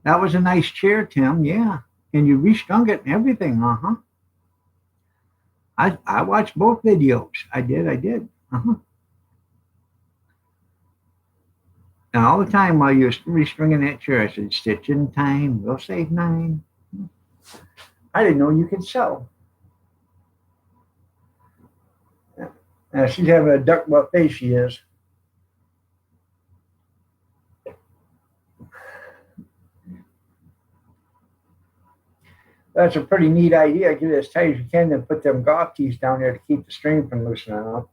That was a nice chair, Tim. Yeah. And you restrung it and everything. Uh-huh. I watched both videos. I did. Uh-huh. And all the time while you were restringing that chair, I said, stitch in time, we'll save 9. I didn't know you could sew. She's having a duck butt face, she is. That's a pretty neat idea. Get it as tight as you can, then put them golf tees down there to keep the string from loosening up.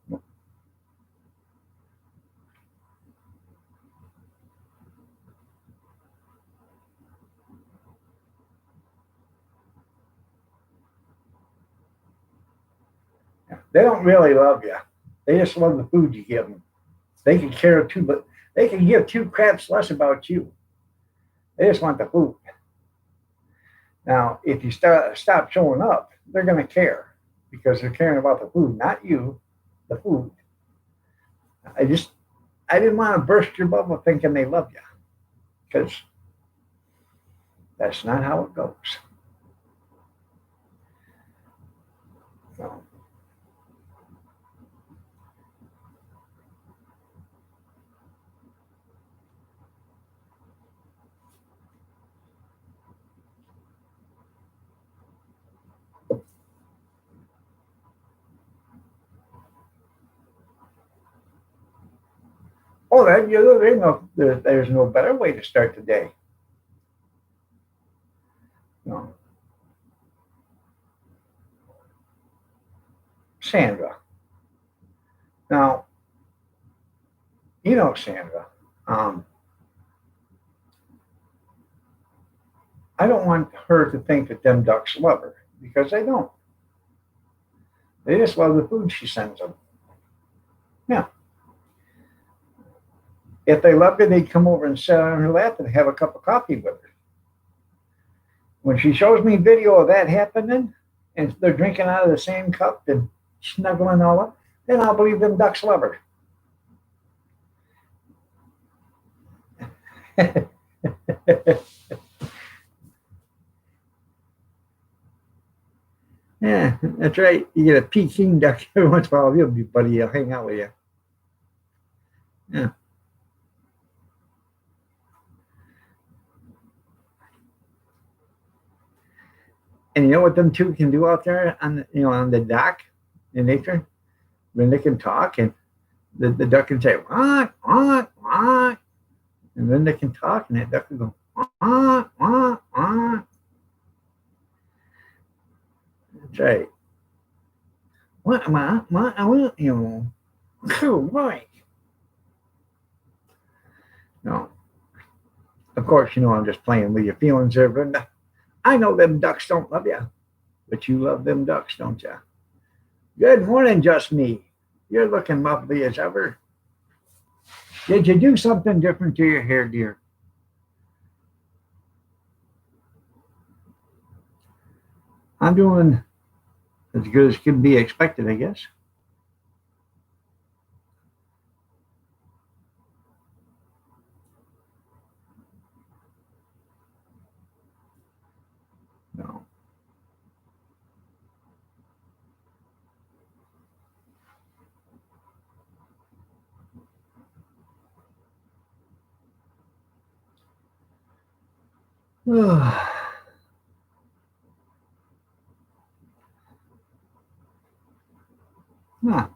They don't really love you. They just love the food you give them. They can care too, but they can give 2 craps less about you. They just want the food. Now, if you stop showing up, they're going to care because they're caring about the food, not you, the food. I didn't want to burst your bubble thinking they love you because that's not how it goes. So, oh, there's no better way to start the day. No. Sandra. Now, you know Sandra. I don't want her to think that them ducks love her because they don't. They just love the food she sends them. Yeah. If they loved her, they'd come over and sit on her lap and have a cup of coffee with her. When she shows me video of that happening and they're drinking out of the same cup and snuggling all up, then I'll believe them ducks love her. Yeah, that's right. You get a Peking duck every once in a while, he'll be buddy. He'll hang out with you. Yeah. And you know what them two can do out there on on the dock in nature? When they can talk and the duck can say, what? And then they can talk and that duck can go, what? That's right. What am I? What I want you? Cool boy. No, of course, I'm just playing with your feelings there, Brenda. I know them ducks don't love you, but you love them ducks, don't you? Good morning, just me. You're looking lovely as ever. Did you do something different to your hair, dear? I'm doing as good as can be expected, I guess. No. Huh.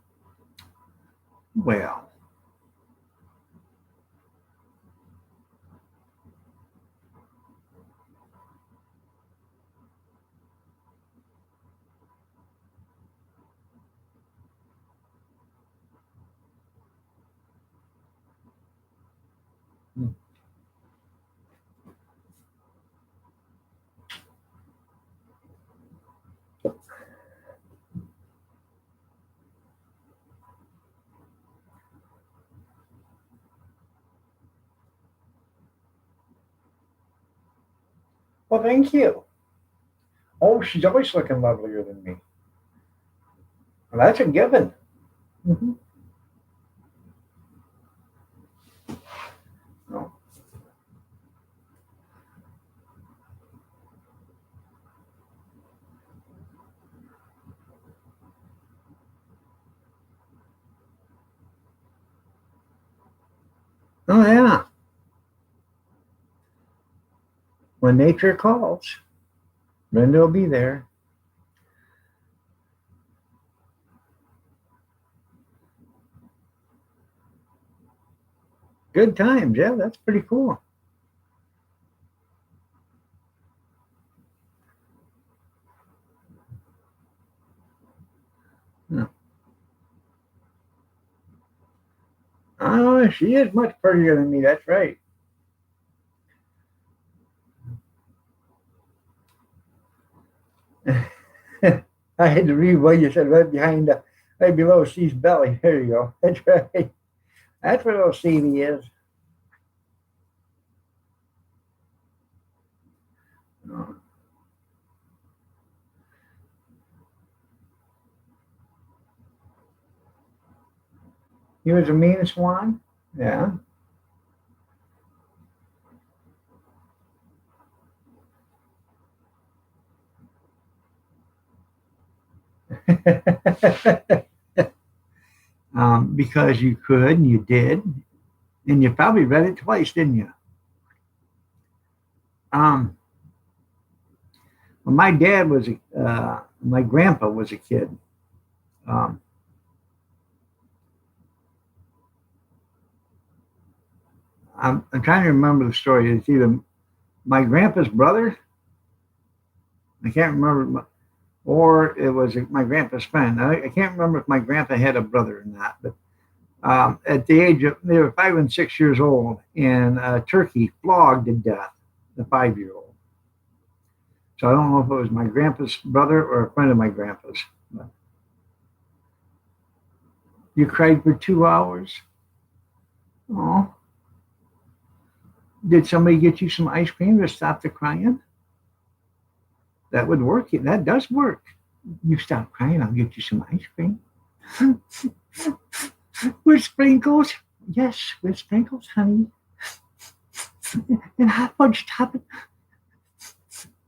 Well, well, thank you. Oh, she's always looking lovelier than me. Well, that's a given. Mm-hmm. Oh. Oh, yeah. When nature calls, Brenda will be there. Good times. Yeah, that's pretty cool. Yeah. Oh, she is much prettier than me. That's right. I had to read what you said right behind, right below C's belly. There you go. That's right. That's where little Stevie is. Oh, he was the meanest one. Yeah. Because you could and you did, and you probably read it twice, didn't you? Um, when my grandpa was a kid. Um, I'm trying to remember the story. It's either my grandpa's brother, I can't remember, or it was my grandpa's friend. I can't remember if my grandpa had a brother or not, but at the age of, they were 5 and 6 years old, and a turkey flogged to death the 5-year-old. So I don't know if it was my grandpa's brother or a friend of my grandpa's. But you cried for 2 hours. Oh, did somebody get you some ice cream to stop the crying? That would work. That does work. You stop crying, I'll get you some ice cream. With sprinkles? Yes, with sprinkles, honey. And hot fudge topping?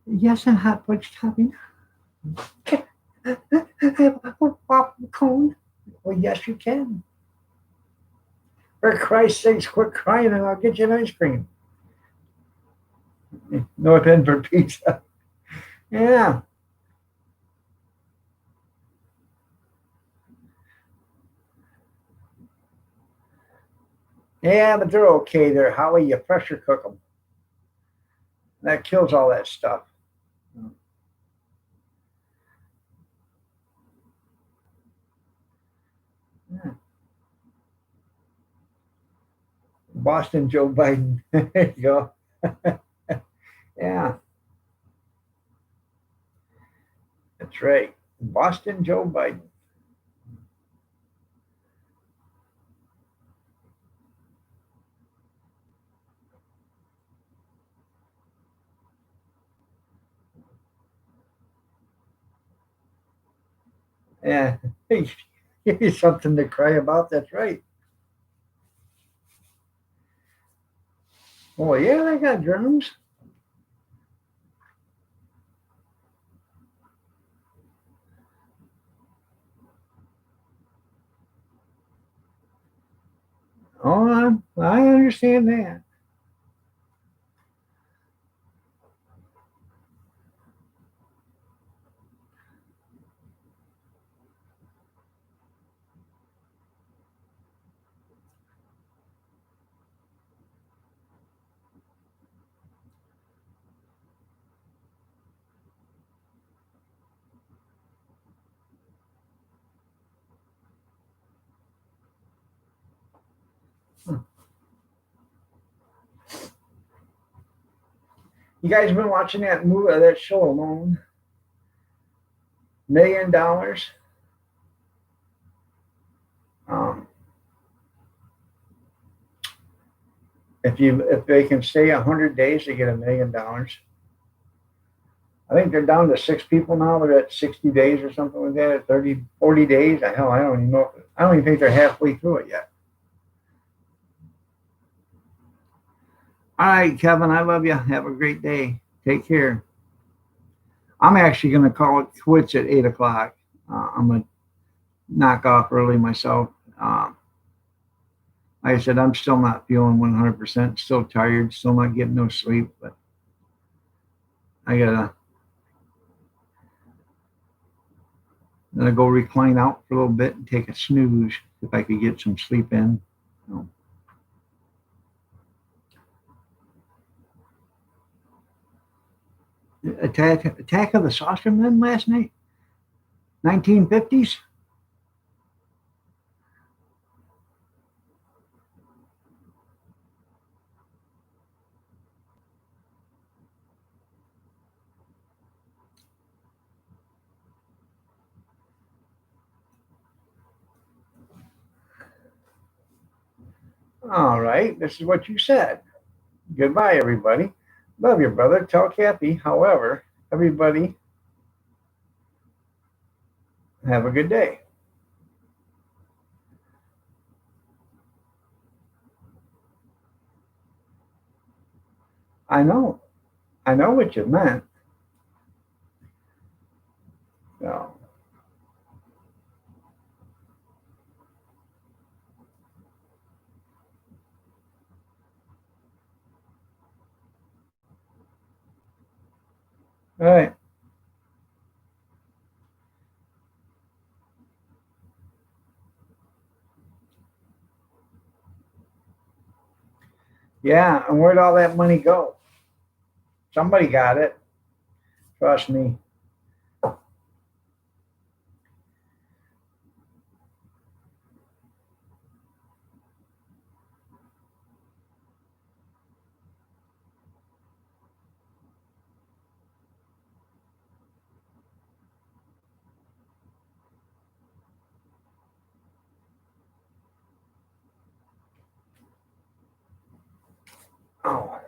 Yes, and hot fudge topping. Can I have a waffle cone? Well, yes, you can. For Christ's sakes, quit crying and I'll get you an ice cream. North End for pizza. Yeah. Yeah, but they're okay. They're Howie. You pressure cook them. That kills all that stuff. Yeah. Boston Joe Biden. There you go. Yeah, that's right. Boston Joe Biden. Yeah, give you something to cry about. That's right. Oh yeah, they got germs. Oh, I understand that. You guys been watching that movie, that show Alone? $1 million. Um, if they can stay 100 days, they get $1 million. I think they're down to 6 people now. They're at 60 days or something like that. At 30, 40 days. Hell, I don't even know. I don't even think they're halfway through it yet. All right, Kevin. I love you. Have a great day. Take care. I'm actually going to call it quits at 8 o'clock. I'm going to knock off early myself. Like I said, I'm still not feeling 100%. Still tired. Still not getting no sleep. But I gotta go recline out for a little bit and take a snooze if I could get some sleep in. So, Attack of the Saucer Men last night, 1950s. All right, this is what you said. Goodbye, everybody. Love your brother. Tell Kathy. However, everybody have a good day. I know. I know what you meant. So, all right. Yeah, and where'd all that money go? Somebody got it. Trust me. Oh,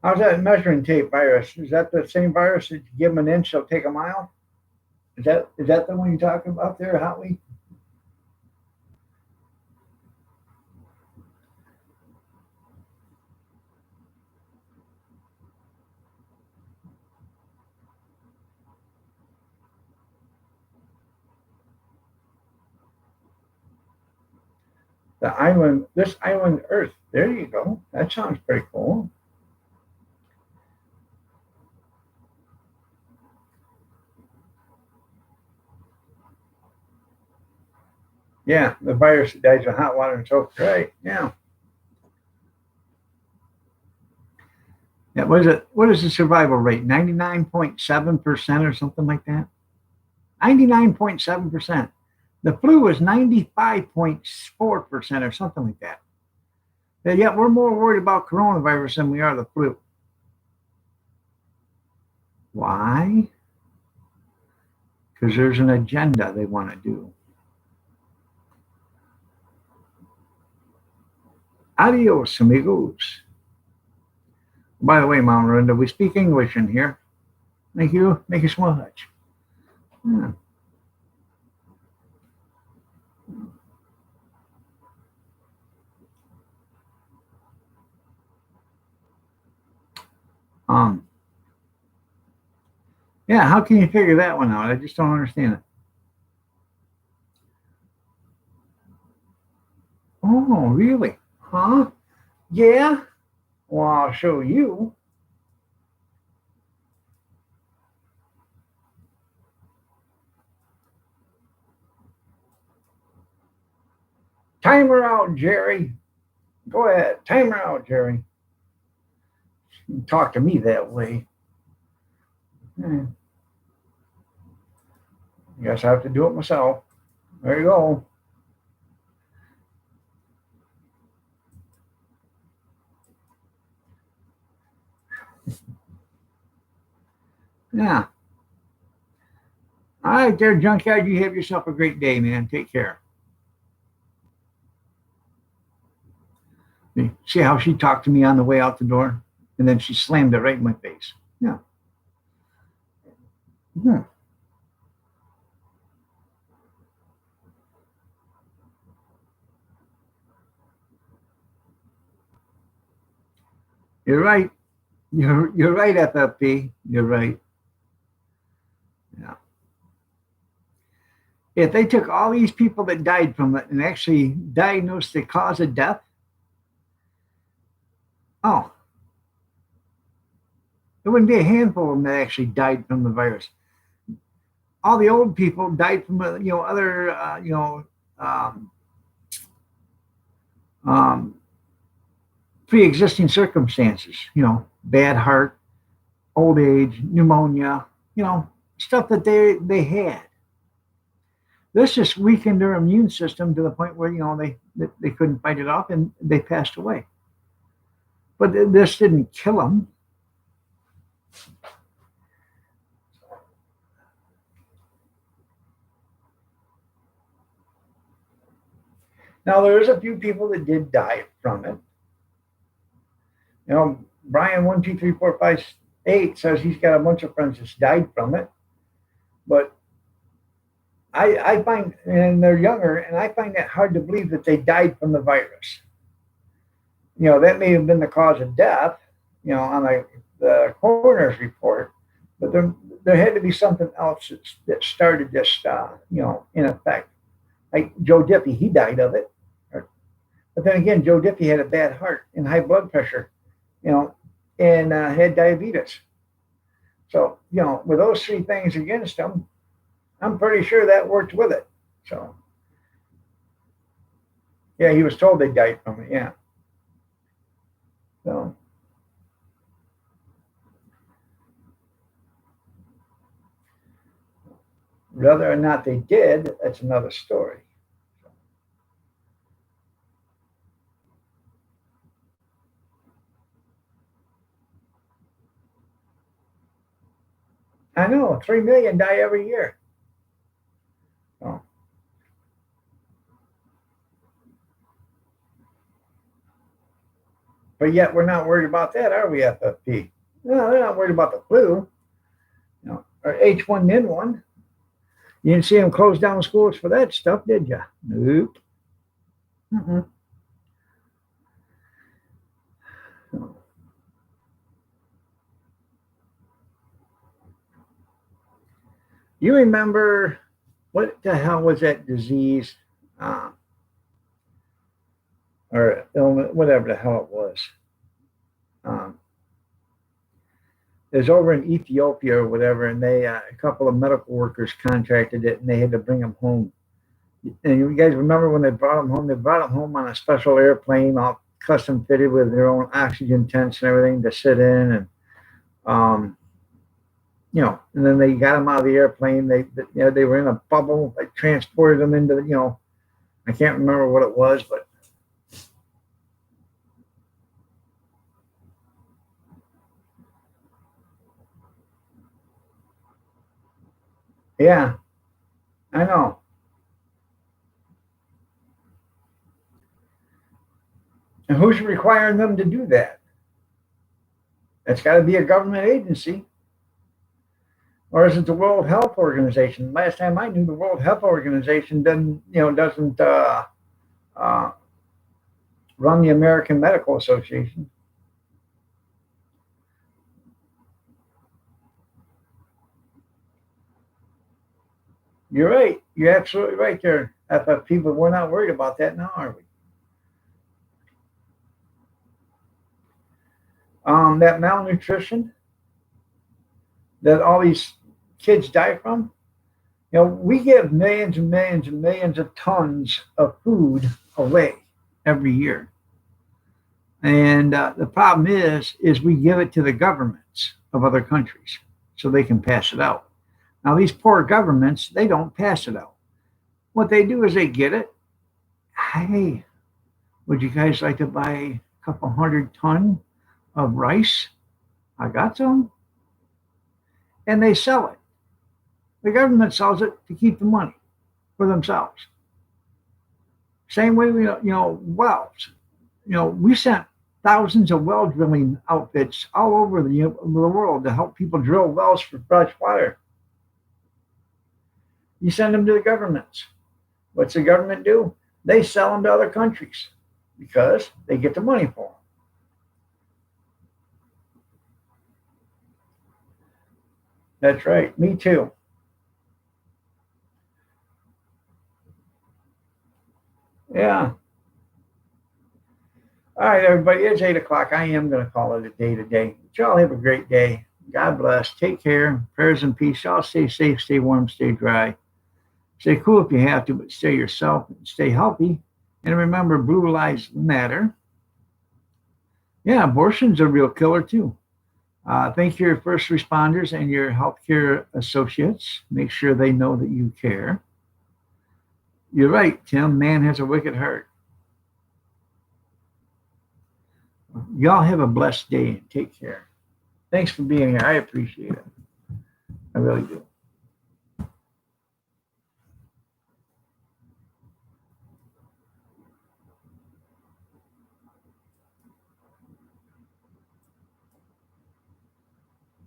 how's that measuring tape virus? Is that the same virus that you give them an inch, they'll take a mile? Is that the one you're talking about there, Howie? This island Earth. There you go. That sounds pretty cool. Yeah, the virus that dies of hot water and soap. Right. Yeah. Yeah. What is the survival rate? 99.7% or something like that? 99.7%. The flu was 95.4% or something like that. And yet we're more worried about coronavirus than we are the flu. Why? Because there's an agenda they want to do. Adios, amigos. By the way, Mama Miranda, we speak English in here. Thank you. Thank you so much. Yeah. Um, yeah, how can you figure that one out? I just don't understand it. Oh, really? Huh? Yeah? Well, I'll show you. Timer out, Jerry. Go ahead. Timer out, Jerry. You talk to me that way. Hmm. I guess I have to do it myself. There you go. Yeah. All right, there, Junkyard. You have yourself a great day, man. Take care. See how she talked to me on the way out the door? And then she slammed it right in my face. Yeah. Hmm. You're right. You're right, FFP. You're right. Yeah. If they took all these people that died from it and actually diagnosed the cause of death, oh, it wouldn't be a handful of them that actually died from the virus. All the old people died from other um, um, pre-existing circumstances. Bad heart, old age, pneumonia. Stuff that they had. This just weakened their immune system to the point where they couldn't fight it off and they passed away. But this didn't kill them. Now there is a few people that did die from it. Brian 1 2 3 4 5 8 says he's got a bunch of friends that's died from it. But I find, and they're younger, and I find it hard to believe that they died from the virus. That may have been the cause of death, on the coroner's report, but there had to be something else that started this, in effect. Like Joe Diffie, he died of it. But then again, Joe Diffie had a bad heart and high blood pressure, you know, and had diabetes. So, with those three things against him, I'm pretty sure that worked with it. So, yeah, he was told they died from it. Yeah. So, whether or not they did, that's another story. I know 3 million die every year. So, but yet we're not worried about that, are we, FFP? No, they're not worried about the flu, or H1N1. You didn't see them close down schools for that stuff, did you? Nope. Mm-mm. You remember what the hell was that disease? Uh, or illness, whatever the hell it was. Um, it was over in Ethiopia or whatever, and they a couple of medical workers contracted it, and they had to bring them home. And you guys remember when they brought them home? They brought them home on a special airplane, all custom fitted with their own oxygen tents and everything to sit in, and um, and then they got them out of the airplane. They were in a bubble. They transported them into I can't remember what it was, but yeah, I know. And who's requiring them to do that? It's got to be a government agency, or is it the World Health Organization? Last time I knew, the World Health Organization doesn't uh, run the American Medical Association. You're right. You're absolutely right there. FF people, we're not worried about that now, are we? That malnutrition that all these kids die from. We give millions and millions and millions of tons of food away every year, and the problem is we give it to the governments of other countries so they can pass it out. Now these poor governments, they don't pass it out. What they do is they get it. Hey, would you guys like to buy a couple 100 ton of rice? I got some, and they sell it. The government sells it to keep the money for themselves. Same way wells. We sent thousands of well drilling outfits all over the world to help people drill wells for fresh water. You send them to the governments. What's the government do? They sell them to other countries because they get the money for them. That's right. Me too. Yeah. All right, everybody. It's 8 o'clock. I am going to call it a day today. But y'all have a great day. God bless. Take care. Prayers and peace. Y'all stay safe, stay warm, stay dry. Stay cool if you have to, but stay yourself and stay healthy. And remember, blue lives matter. Yeah, abortion's a real killer too. Thank your first responders and your healthcare associates. Make sure they know that you care. You're right, Tim. Man has a wicked heart. Y'all have a blessed day and take care. Thanks for being here. I appreciate it. I really do.